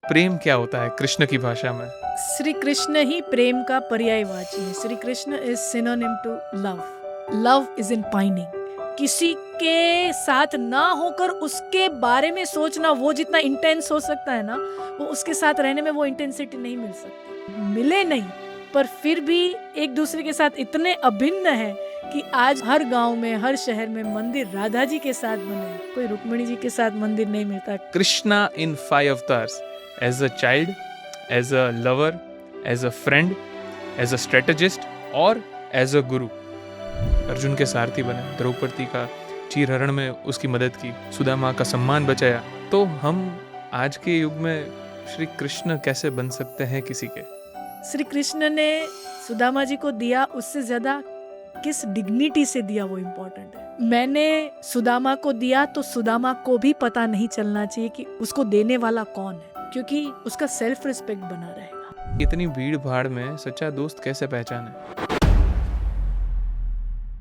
प्रेम क्या होता है कृष्ण की भाषा में? श्री कृष्ण ही प्रेम का पर्यायवाची है। Shri Krishna is synonym to love. Love is in pining. किसी के साथ ना होकर उसके बारे में सोचना वो जितना इंटेंस हो सकता है ना, वो उसके साथ रहने में वो इंटेंसिटी नहीं मिल सकती। मिले नहीं पर फिर भी एक दूसरे के साथ इतने अभिन्न है कि आज हर गांव में, हर शहर में मंदिर राधा जी के साथ बने हैं। कोई रुक्मिणी जी के साथ मंदिर नहीं मिलता। Krishna in 5 avatars, as a child, as a lover, as a friend, as a strategist और एज अ गुरु। अर्जुन के सारथी बने, द्रौपदी का चीरहरण में उसकी मदद की, सुदामा का सम्मान बचाया। तो हम आज के युग में श्री कृष्ण कैसे बन सकते हैं किसी के? श्री कृष्ण ने सुदामा जी को दिया, उससे ज्यादा किस डिग्निटी से दिया वो इम्पोर्टेंट है। मैंने सुदामा को दिया तो सुदामा को भी पता नहीं चलना चाहिए कि उसको देने वाला कौन है, क्योंकि उसका सेल्फ रिस्पेक्ट बना रहेगा। इतनी भीड़ भाड़ में सच्चा दोस्त कैसे पहचाने?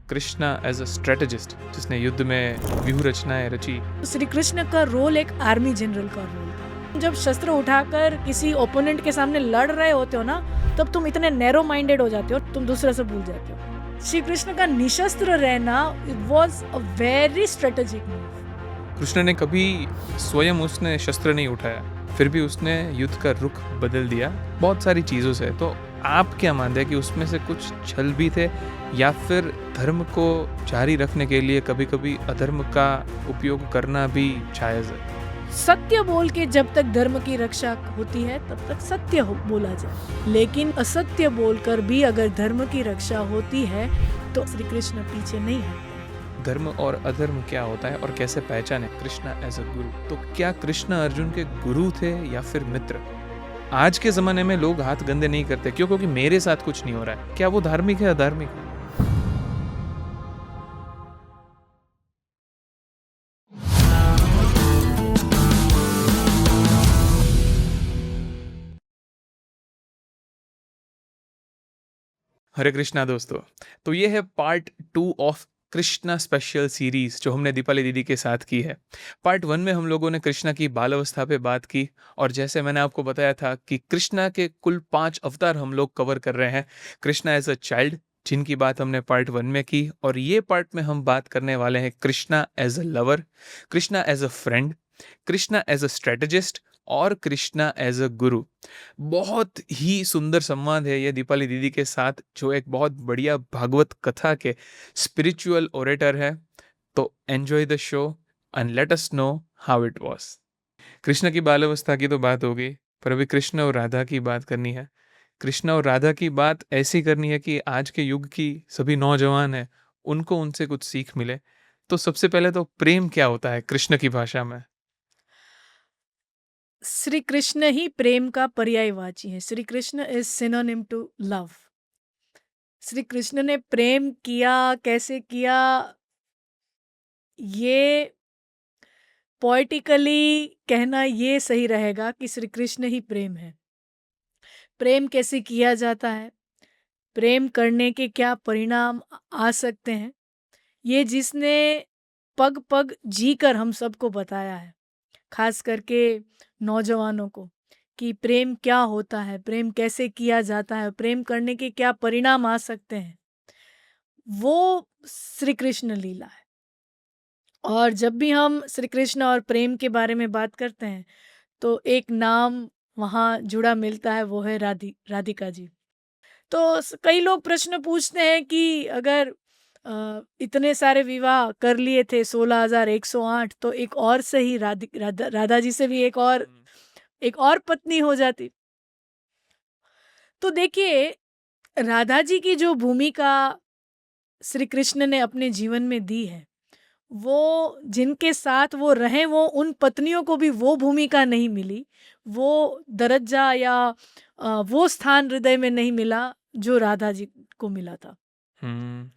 कृष्णा एज अ स्ट्रेटेजिस्ट, जिसने युद्ध में व्यूह रचनाएं रची। श्री कृष्ण का रोल एक आर्मी जनरल का रोल था। जब शस्त्र उठाकर किसी ओपोनेंट के सामने लड़ रहे होते हो ना, तब तुम इतने नैरो माइंडेड हो जाते हो, तुम दूसरे से भूल जाते हो। श्री कृष्ण का निशस्त्र रहना was a very strategic move. Krishna ने कभी स्वयं उसने शस्त्र नहीं उठाया, फिर भी उसने युद्ध का रुख बदल दिया बहुत सारी चीज़ों से। तो आप क्या मानते हैं कि उसमें से कुछ छल भी थे, या फिर धर्म को जारी रखने के लिए कभी कभी अधर्म का उपयोग करना भी जायज़ है? सत्य बोल के जब तक धर्म की रक्षा होती है तब तक सत्य बोला जाए, लेकिन असत्य बोलकर भी अगर धर्म की रक्षा होती है तो श्री कृष्ण पीछे नहीं हटते। धर्म और अधर्म क्या होता है और कैसे पहचाने कृष्णा एज अ गुरु? तो क्या कृष्ण अर्जुन के गुरु थे या फिर मित्र? आज के ज़माने में लोग हाथ गंदे नहीं करते, क्यों? क्योंकि मेरे साथ कुछ नहीं हो रहा है। क्या वो धार्मिक है, अधार्मिक है? हरे कृष्णा दोस्तों, तो ये है part 2 of Krishna special series जो हमने दीपाली दीदी के साथ की है। पार्ट 1 में हम लोगों ने कृष्णा की बाल अवस्था पे बात की, और जैसे मैंने आपको बताया था कि कृष्णा के कुल 5 अवतार हम लोग कवर कर रहे हैं। कृष्णा एज अ चाइल्ड, जिनकी बात हमने पार्ट 1 में की, और ये पार्ट में हम बात करने वाले हैं Krishna as a lover, Krishna as a friend, Krishna as a strategist और कृष्णा एज अ गुरु। बहुत ही सुंदर संवाद है ये दीपाली दीदी के साथ, जो एक बहुत बढ़िया भागवत कथा के स्पिरिचुअल ओरेटर है। तो enjoy the show and let us know how it was. Krishna की बाल अवस्था की तो बात हो गई, पर अभी कृष्ण और राधा की बात करनी है। कृष्ण और राधा की बात ऐसी करनी है कि आज के युग की सभी नौजवान हैं, उनको उनसे कुछ सीख मिले। तो सबसे पहले तो प्रेम क्या होता है कृष्ण की भाषा में? श्री कृष्ण ही प्रेम का पर्यायवाची है। Shri Krishna is synonym to love. Shri Krishna ने प्रेम किया, कैसे किया, ये पोएटिकली कहना ये सही रहेगा कि श्री कृष्ण ही प्रेम है। प्रेम कैसे किया जाता है, प्रेम करने के क्या परिणाम आ सकते हैं, ये जिसने पग पग जी कर हम सबको बताया है, खास करके नौजवानों को, कि प्रेम क्या होता है, प्रेम कैसे किया जाता है, प्रेम करने के क्या परिणाम आ सकते हैं, वो श्री कृष्ण लीला है। और जब भी हम श्री कृष्ण और प्रेम के बारे में बात करते हैं तो एक नाम वहाँ जुड़ा मिलता है, वो है राधिका जी। तो कई लोग प्रश्न पूछते हैं कि अगर इतने सारे विवाह कर लिए थे 16,108, तो एक और सही राधा जी से भी एक और पत्नी हो जाती। तो देखिए, राधा जी की जो भूमिका श्री कृष्ण ने अपने जीवन में दी है, वो जिनके साथ वो रहे, वो उन पत्नियों को भी वो भूमिका नहीं मिली, वो दरज्जा या वो स्थान हृदय में नहीं मिला जो राधा जी को मिला था। हम्म।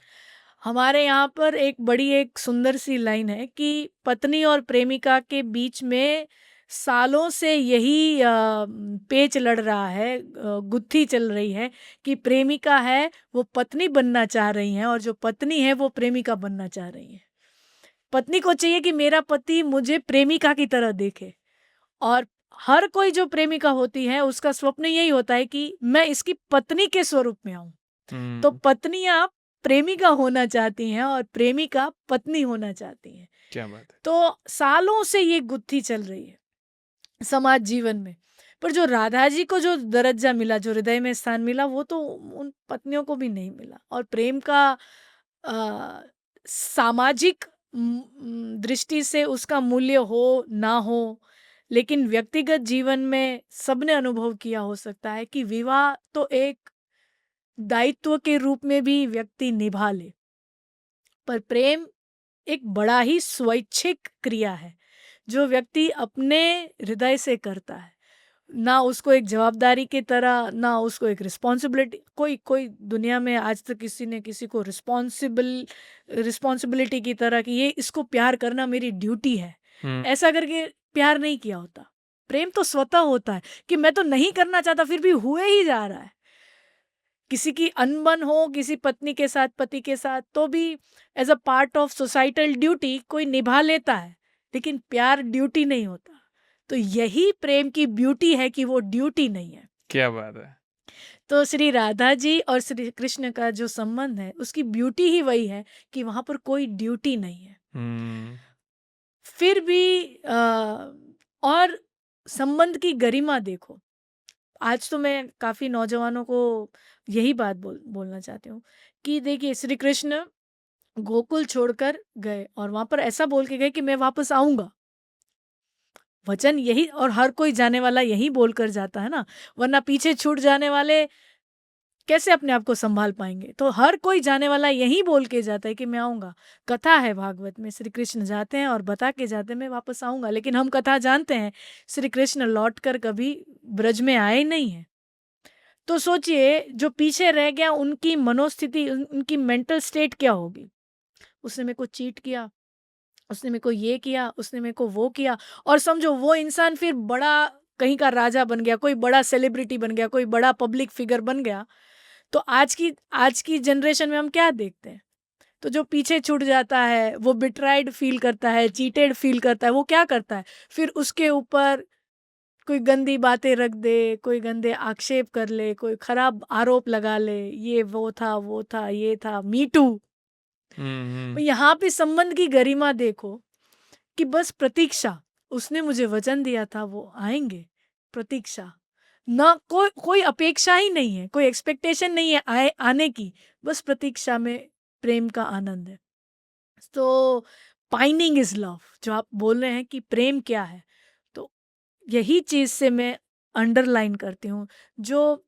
हमारे यहाँ पर एक सुंदर सी लाइन है कि पत्नी और प्रेमिका के बीच में सालों से यही पेच लड़ रहा है, गुत्थी चल रही है कि प्रेमिका है वो पत्नी बनना चाह रही है, और जो पत्नी है वो प्रेमिका बनना चाह रही है। पत्नी को चाहिए कि मेरा पति मुझे प्रेमिका की तरह देखे, और हर कोई जो प्रेमिका होती है उसका स्वप्न यही होता है कि मैं इसकी पत्नी के स्वरूप में आऊं। तो हम्म। पत्नियां प्रेमिका होना चाहती हैं और प्रेमिका पत्नी होना चाहती हैं। क्या बात है। तो सालों से ये गुत्थी चल रही है समाज जीवन में। पर जो राधा जी को जो दरज्जा मिला, जो हृदय में स्थान मिला, वो तो उन पत्नियों को भी नहीं मिला। और प्रेम का अ, सामाजिक दृष्टि से उसका मूल्य हो ना हो, लेकिन व्यक्तिगत जीवन में सबने अनुभव किया हो सकता है कि विवाह तो एक दायित्व के रूप में भी व्यक्ति निभा ले, पर प्रेम एक बड़ा ही स्वैच्छिक क्रिया है जो व्यक्ति अपने हृदय से करता है। ना उसको एक जवाबदारी की तरह, ना उसको एक रिस्पॉन्सिबिलिटी। कोई कोई दुनिया में आज तक किसी ने किसी को रिस्पॉन्सिबिलिटी की तरह कि ये इसको प्यार करना मेरी ड्यूटी है, हम्म। ऐसा करके प्यार नहीं किया होता। प्रेम तो स्वतः होता है कि मैं तो नहीं करना चाहता फिर भी हुए ही जा रहा है। किसी की अनबन हो किसी पत्नी के साथ, पति के साथ, तो भी as a part of societal duty कोई निभा लेता है, लेकिन प्यार ड्यूटी नहीं होता। तो यही प्रेम की ब्यूटी है कि वो ड्यूटी नहीं है। क्या बात है। तो श्री राधा जी और श्री कृष्ण का जो संबंध है उसकी ब्यूटी ही वही है कि वहां पर कोई ड्यूटी नहीं है। हम्म। फिर भी और संबंध की गरिमा देखो। आज तो मैं काफी नौजवानों को यही बात बोलना चाहती हूँ कि देखिए, श्री कृष्ण गोकुल छोड़कर गए और वहां पर ऐसा बोल के गए कि मैं वापस आऊंगा। वचन यही, और हर कोई जाने वाला यही बोलकर जाता है ना, वरना पीछे छूट जाने वाले कैसे अपने आप को संभाल पाएंगे। तो हर कोई जाने वाला यही बोल के जाता है कि मैं आऊंगा। कथा है भागवत में, श्री कृष्ण जाते हैं और बता के जाते हैं मैं वापस आऊंगा, लेकिन हम कथा जानते हैं श्री कृष्ण लौट कर कभी ब्रज में आए नहीं है। तो सोचिए, जो पीछे रह गया उनकी मनोस्थिति, उनकी मेंटल स्टेट क्या होगी। उसने मेरे को चीट किया, उसने मेरे को ये किया, उसने मेरे को वो किया, और समझो वो इंसान फिर बड़ा कहीं का राजा बन गया, कोई बड़ा सेलिब्रिटी बन गया, कोई बड़ा पब्लिक फिगर बन गया। तो आज की जनरेशन में हम क्या देखते हैं? तो जो पीछे छूट जाता है वो बिट्राइड फील करता है, चीटेड फील करता है। वो क्या करता है फिर? उसके ऊपर कोई गंदी बातें रख दे, कोई गंदे आक्षेप कर ले, कोई खराब आरोप लगा ले, ये वो था, वो था, ये था, मी टू। हम्म। यहाँ पे संबंध की गरिमा देखो कि बस प्रतीक्षा। उसने मुझे वचन दिया था वो आएंगे, प्रतीक्षा। ना कोई अपेक्षा ही नहीं है, कोई एक्सपेक्टेशन नहीं है आने की, बस प्रतीक्षा में प्रेम का आनंद है। तो पाइनिंग इज लव, जो आप बोल रहे हैं कि प्रेम क्या है, तो यही चीज से मैं अंडरलाइन करती हूँ। जो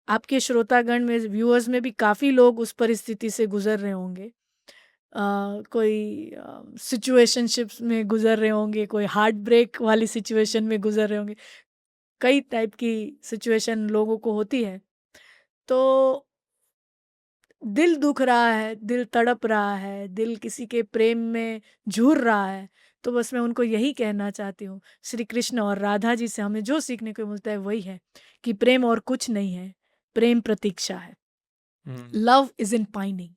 आपके श्रोतागण में, व्यूअर्स में भी काफी लोग उस परिस्थिति से गुजर रहे होंगे। कोई सिचुएशनशिप्स में गुजर रहे होंगे, कोई हार्ट ब्रेक वाली सिचुएशन में गुजर रहे होंगे। कई टाइप की सिचुएशन लोगों को होती है। तो दिल दुख रहा है, दिल तड़प रहा है, दिल किसी के प्रेम में झूर रहा है, तो बस मैं उनको यही कहना चाहती हूँ, श्री कृष्ण और राधा जी से हमें जो सीखने को मिलता है वही है कि प्रेम और कुछ नहीं है, प्रेम प्रतीक्षा है। Hmm. Love is in pining,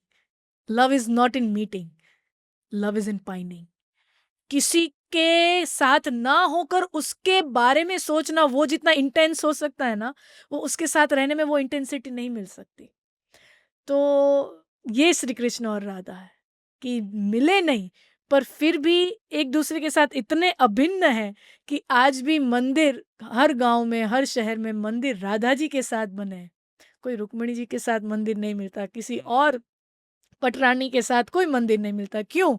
love is not in meeting, love is in pining. किसी के साथ ना होकर उसके बारे में सोचना, वो जितना इंटेंस हो सकता है ना, वो उसके साथ रहने में वो इंटेंसिटी नहीं मिल सकती। तो ये श्री कृष्ण और राधा है कि मिले नहीं, पर फिर भी एक दूसरे के साथ इतने अभिन्न है कि आज भी मंदिर हर गांव में, हर शहर में मंदिर राधा जी के साथ बने हैं। कोई रुक्मिणी जी के साथ मंदिर नहीं मिलता, किसी और पटरानी के साथ कोई मंदिर नहीं मिलता। क्यों?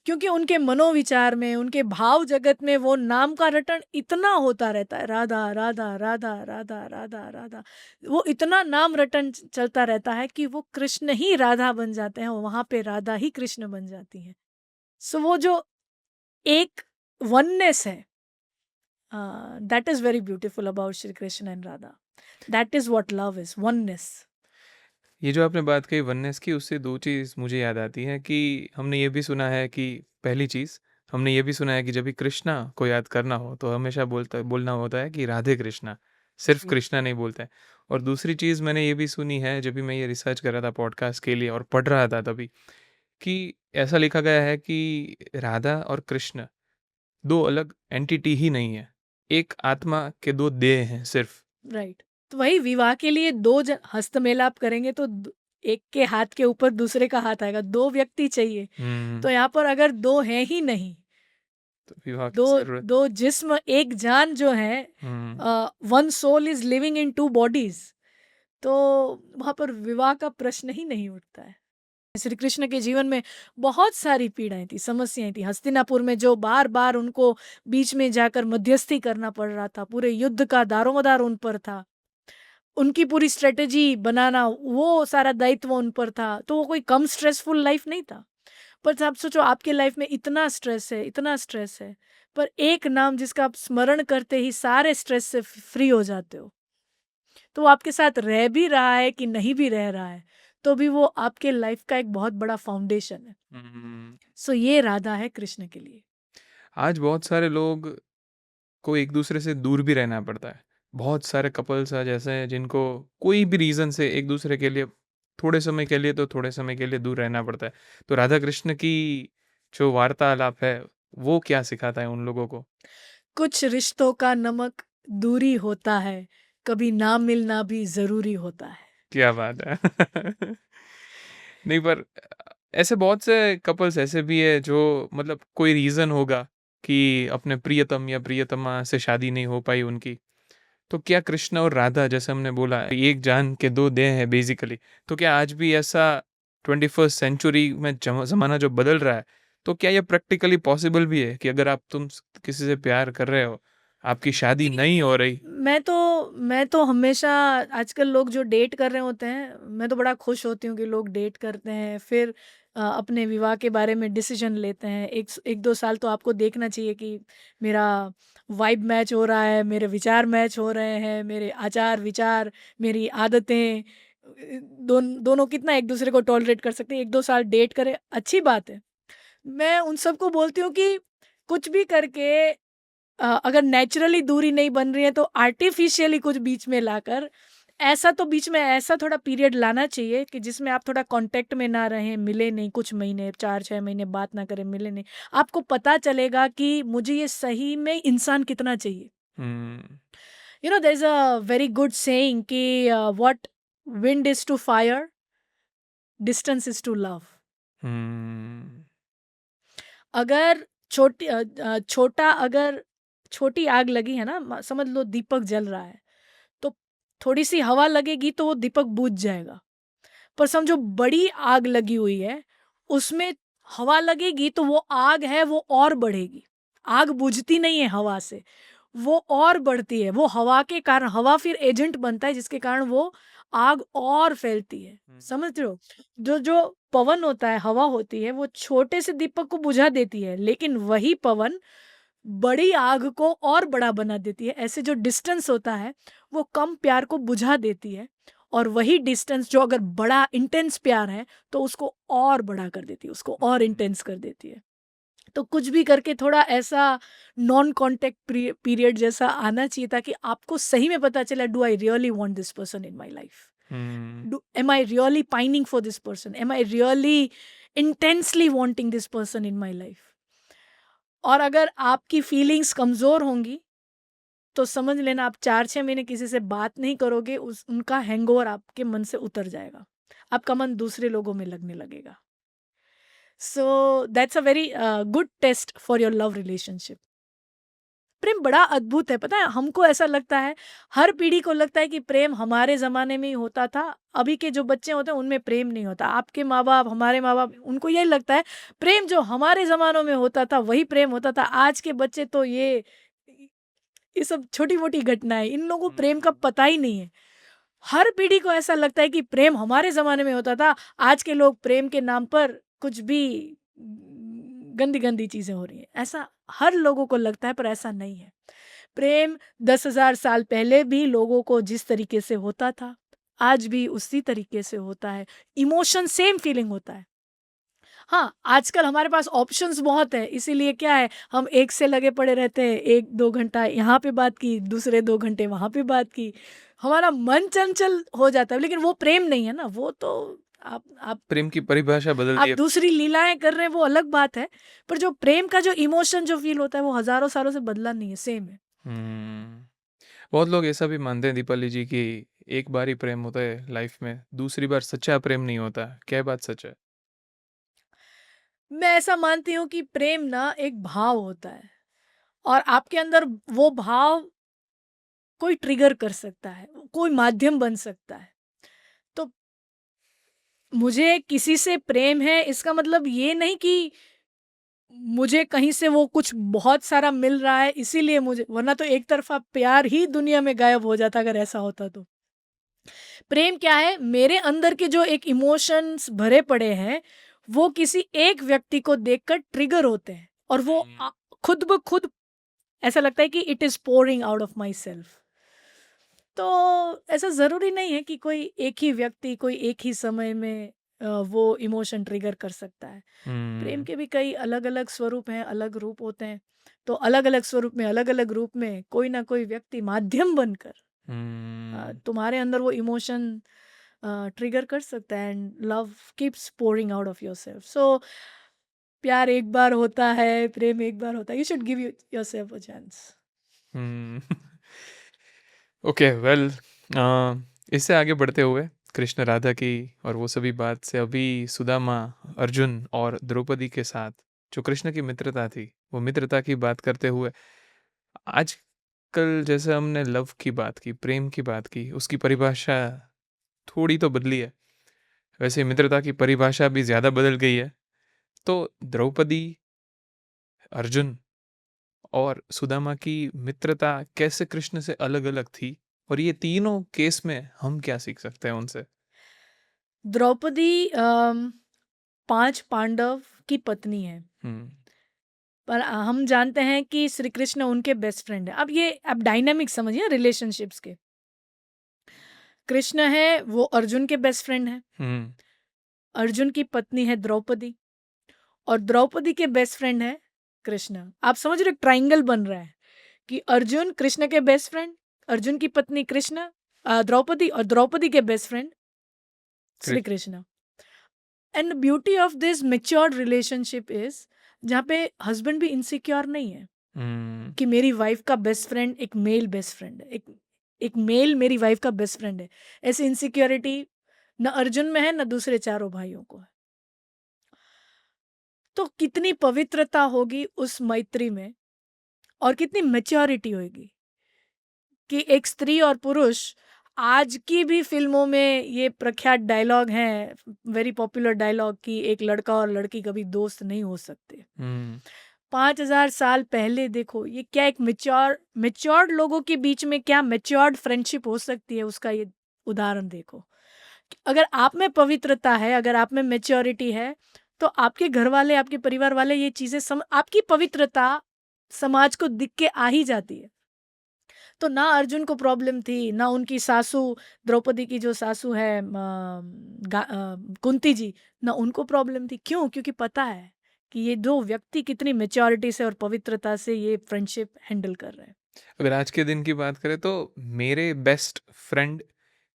क्योंकि उनके मनोविचार में, उनके भाव जगत में वो नाम का रटन इतना होता रहता है, राधा राधा राधा राधा राधा राधा। वो इतना नाम रटन चलता रहता है कि वो कृष्ण ही राधा बन जाते हैं, वहां पे राधा ही कृष्ण बन जाती हैं। सो वो जो एक वननेस है, that is very beautiful about Shri Krishna and Radha. That is what love is, oneness. ये जो आपने बात कही वननेस की, उससे दो चीज़ मुझे याद आती हैं कि हमने ये भी सुना है कि पहली चीज़, हमने ये भी सुना है कि जब भी कृष्णा को याद करना हो तो हमेशा बोलना होता है कि राधे कृष्णा, सिर्फ कृष्णा नहीं बोलता है। और दूसरी चीज़ मैंने ये भी सुनी है जब भी मैं ये रिसर्च कर रहा था पॉडकास्ट के लिए और पढ़ रहा था तभी, कि ऐसा लिखा गया है कि राधा और कृष्ण दो अलग एंटिटी ही नहीं है, एक आत्मा के दो देह हैं सिर्फ। राइट। तो वही विवाह के लिए दो हस्तमेलाप करेंगे तो एक के हाथ के ऊपर दूसरे का हाथ आएगा, दो व्यक्ति चाहिए। तो यहाँ पर अगर दो हैं ही नहीं, तो विवाह की दो जरूरत। दो जिस्म एक जान जो है, one soul is living in two bodies, तो वहां पर विवाह का प्रश्न ही नहीं उठता है। श्री कृष्ण के जीवन में बहुत सारी पीड़ाएं थी, समस्याएं थी। हस्तिनापुर में जो बार बार उनको बीच में जाकर मध्यस्थी करना पड़ रहा था, पूरे युद्ध का दारोमदार उन पर था, उनकी पूरी स्ट्रेटेजी बनाना, वो सारा दायित्व उन पर था। तो वो कोई कम स्ट्रेसफुल लाइफ नहीं था। पर आप सोचो, आपके लाइफ में इतना स्ट्रेस है, इतना स्ट्रेस है, पर एक नाम जिसका आप स्मरण करते ही सारे स्ट्रेस से फ्री हो जाते हो, तो वो आपके साथ रह भी रहा है कि नहीं भी रह रहा है, तो भी वो आपके लाइफ का एक बहुत बड़ा फाउंडेशन है। सो ये राधा है कृष्ण के लिए। आज बहुत सारे लोग को एक दूसरे से दूर भी रहना पड़ता है। बहुत सारे कपल्स आज ऐसे हैं जिनको कोई भी रीज़न से एक दूसरे के लिए थोड़े समय के लिए तो थोड़े समय के लिए दूर रहना पड़ता है। तो राधा कृष्ण की जो वार्तालाप है, वो क्या सिखाता है उन लोगों को? कुछ रिश्तों का नमक दूरी होता है, कभी ना मिलना भी जरूरी होता है। क्या बात है! नहीं पर ऐसे बहुत से कपल्स ऐसे भी है जो मतलब कोई रीज़न होगा कि अपने प्रियतम या प्रियतमा से शादी नहीं हो पाई उनकी। तो क्या कृष्ण और राधा, जैसे हमने बोला, एक जान के दो देह हैं बेसिकली, तो क्या आज भी ऐसा 21st सेंचुरी में ज़माना जो बदल रहा है, तो क्या ये प्रैक्टिकली पॉसिबल भी है कि अगर आप किसी से प्यार कर रहे हो, आपकी शादी नहीं हो रही? मैं तो हमेशा, आजकल लोग जो डेट कर रहे होते हैं, मैं तो बड़ा खुश होती हूँ कि लोग डेट करते हैं, फिर अपने विवाह के बारे में डिसीजन लेते हैं। एक दो साल तो आपको देखना चाहिए कि मेरा वाइब मैच हो रहा है, मेरे विचार मैच हो रहे हैं, मेरे आचार विचार, मेरी आदतें, दोनों कितना एक दूसरे को टॉलरेट कर सकते हैं। एक दो साल डेट करें, अच्छी बात है। मैं उन सबको बोलती हूँ कि कुछ भी करके, अगर नेचुरली दूरी नहीं बन रही है तो आर्टिफिशियली कुछ बीच में लाकर, ऐसा तो बीच में ऐसा थोड़ा पीरियड लाना चाहिए कि जिसमें आप थोड़ा कांटेक्ट में ना रहें, मिले नहीं कुछ महीने, 4-6 महीने बात ना करें, मिले नहीं, आपको पता चलेगा कि मुझे ये सही में इंसान कितना चाहिए। Hmm. There is a very good saying कि what wind is to fire, distance is to love. Hmm. अगर अगर छोटी आग लगी है ना, समझ लो दीपक जल रहा है, तो थोड़ी सी हवा लगेगी तो वो दीपक बुझ जाएगा। पर समझो बड़ी आग लगी हुई है, उसमें हवा लगेगी तो वो आग है वो और बढ़ेगी। आग बुझती नहीं है हवा से, वो और बढ़ती है। वो हवा के कारण, हवा फिर एजेंट बनता है जिसके कारण वो आग और फैलती है। समझ रहे हो? जो जो पवन होता है, हवा होती है, वो छोटे से दीपक को बुझा देती है, लेकिन वही पवन बड़ी आग को और बड़ा बना देती है। ऐसे जो डिस्टेंस होता है, वो कम प्यार को बुझा देती है, और वही डिस्टेंस जो अगर बड़ा इंटेंस प्यार है तो उसको और बड़ा कर देती है, उसको और इंटेंस कर देती है। तो कुछ भी करके थोड़ा ऐसा नॉन कॉन्टेक्ट पीरियड जैसा आना चाहिए, ताकि आपको सही में पता चले, do I really want this person in my life, hmm. am I really pining for this person, am I really intensely wanting this person in my life। और अगर आपकी फीलिंग्स कमजोर होंगी तो समझ लेना, आप 4-6 महीने किसी से बात नहीं करोगे, उनका हैंगओवर आपके मन से उतर जाएगा, आपका मन दूसरे लोगों में लगने लगेगा। So that's a very good test for your love relationship. प्रेम बड़ा अद्भुत है, पता है, हमको ऐसा लगता है, हर पीढ़ी को लगता है कि प्रेम हमारे ज़माने में ही होता था। अभी के जो बच्चे होते हैं उनमें प्रेम नहीं होता। आपके माँ बाप, हमारे माँ बाप, उनको यही लगता है प्रेम जो हमारे ज़मानों में होता था वही प्रेम होता था। आज के बच्चे तो ये सब छोटी मोटी घटनाएं, इन लोगों को प्रेम का पता ही नहीं है। हर पीढ़ी को ऐसा लगता है कि प्रेम हमारे ज़माने में होता था, आज के लोग प्रेम के नाम पर कुछ भी गंदी गंदी चीज़ें हो रही हैं, ऐसा हर लोगों को लगता है, पर ऐसा नहीं है। प्रेम 10,000 साल पहले भी लोगों को जिस तरीके से होता था, आज भी उसी तरीके से होता है। इमोशन सेम फीलिंग होता है। हाँ, आजकल हमारे पास ऑप्शंस बहुत है, इसीलिए क्या है, हम एक से लगे पड़े रहते हैं। 1-2 घंटा यहाँ पे बात की, दूसरे 2 घंटे वहाँ पे बात की, हमारा मन चंचल हो जाता है। लेकिन वो प्रेम नहीं है ना, वो तो आप प्रेम की परिभाषा बदल दी आप है। दूसरी लीलाएं कर रहे हैं, वो अलग बात है। पर जो प्रेम का जो इमोशन जो फील होता है वो हजारों सालों से बदला नहीं है, सेम है। बहुत लोग ऐसा भी मानते हैं दीपाली जी कि एक बार ही प्रेम होता है लाइफ में, दूसरी बार सच्चा प्रेम नहीं होता। क्या ये बात सच है? मैं ऐसा मानती हूँ कि प्रेम ना एक भाव होता है, और आपके अंदर वो भाव कोई ट्रिगर कर सकता है, कोई माध्यम बन सकता है। तो मुझे किसी से प्रेम है इसका मतलब ये नहीं कि मुझे कहीं से वो कुछ बहुत सारा मिल रहा है इसीलिए मुझे, वरना तो एक तरफा प्यार ही दुनिया में गायब हो जाता अगर ऐसा होता तो। प्रेम क्या है? मेरे अंदर के जो एक इमोशंस भरे पड़े हैं, वो किसी एक व्यक्ति को देखकर ट्रिगर होते हैं, और वो खुद ब खुद ऐसा लगता है कि it is pouring out of my self. तो ऐसा ज़रूरी नहीं है कि कोई एक ही व्यक्ति कोई एक ही समय में वो इमोशन ट्रिगर कर सकता है। प्रेम हम्म। के भी कई अलग-अलग स्वरूप हैं, अलग रूप होते हैं। तो अलग-अलग स्वरूप में, अलग-अलग रूप में कोई ना कोई व्यक्ति माध्यम बनकर हम्म। तुम्हारे अंदर वो इमोशन ट्रिगर कर सकता है, and love keeps pouring out of yourself. So प्यार एक बार होता है, प्रेम एक बार होता है। You should give yourself a chance. Hmm. Okay, well, इससे आगे बढ़ते हुए कृष्ण राधा की और वो सभी बात से अभी सुदामा, अर्जुन और द्रौपदी के साथ जो कृष्ण की मित्रता थी, वो मित्रता की बात करते हुए आजकल जैसे हमने लव की बात की, प्रेम की बात की, उसकी परिभाषा थोड़ी तो बदली है। वैसे मित्रता की परिभाषा भी ज़्यादा बदल गई है। तो द्रौपदी, अर्जुन और सुदामा की मित्रता कैसे कृष्ण से अलग-अलग थी? और ये तीनों केस में हम क्या सीख सकते हैं उनसे? द्रौपदी 5 पांडव की पत्नी है। हुँ। पर हम जानते हैं कि श्री कृष्ण उनके बेस्ट फ्रेंड है। अब ये आप डायनामिक समझिए रिलेशनशिप्स के। कृष्ण है वो अर्जुन के बेस्ट फ्रेंड है, हुँ। अर्जुन की पत्नी है द्रौपदी, और द्रौपदी के बेस्ट फ्रेंड है कृष्ण। आप समझ रहे हो, ट्राइंगल बन रहा है कि अर्जुन कृष्ण के बेस्ट फ्रेंड, अर्जुन की पत्नी कृष्ण, द्रौपदी, और द्रौपदी के best friend Shri Krishna. Krishna. And beauty of this matured relationship is जहाँ पे हस्बैंड भी इनसिक्योर नहीं है हुँ। कि मेरी वाइफ का बेस्ट फ्रेंड एक मेल बेस्ट फ्रेंड है, एक एक मेल मेरी वाइफ का बेस्ट फ्रेंड है। ऐसी इनसिक्योरिटी न अर्जुन में है न दूसरे चारों भाइयों को है। तो कितनी पवित्रता होगी उस मैत्री में, और कितनी मेच्योरिटी होगी कि एक स्त्री और पुरुष, आज की भी फिल्मों में ये प्रख्यात डायलॉग हैं, वेरी पॉपुलर डायलॉग, कि एक लड़का और लड़की कभी दोस्त नहीं हो सकते। हुँ। 5000 साल पहले देखो, ये क्या एक मेच्योर्ड लोगों के बीच में क्या मेच्योर्ड फ्रेंडशिप हो सकती है, उसका ये उदाहरण देखो। अगर आप में पवित्रता है, अगर आप में मेच्योरिटी है, तो आपके घर वाले, आपके परिवार वाले ये चीजें आपकी पवित्रता समाज को दिख के आ ही जाती है। तो ना अर्जुन को प्रॉब्लम थी, ना उनकी सासू, द्रौपदी की जो सासू है कुंती जी, ना उनको प्रॉब्लम थी। क्यों? क्योंकि पता है कि ये दो व्यक्ति कितनी मेच्योरिटी से और पवित्रता से ये फ्रेंडशिप हैंडल कर रहे हैं। अगर आज के दिन की बात करें तो मेरे बेस्ट फ्रेंड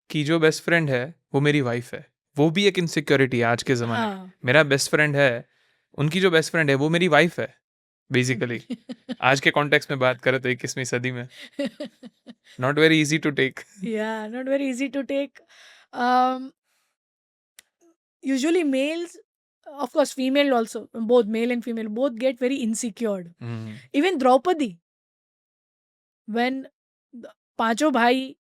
की जो बेस्ट फ्रेंड है, वो मेरी वाइफ़ है। वो भी एक इनसिक्योरिटी है आज के ज़माने में। हाँ। मेरा बेस्ट फ्रेंड है, उनकी जो बेस्ट फ्रेंड है, वो मेरी वाइफ़ है बेसिकली। आज के कॉन्टेक्स्ट में बात करें तो 21वीं सदी में। Not very easy to take. Yeah, not very easy to take. Um, Usually males, of course, female also, both male and female, both get very insecure. Hmm. Even Draupadi, when पांचों भाई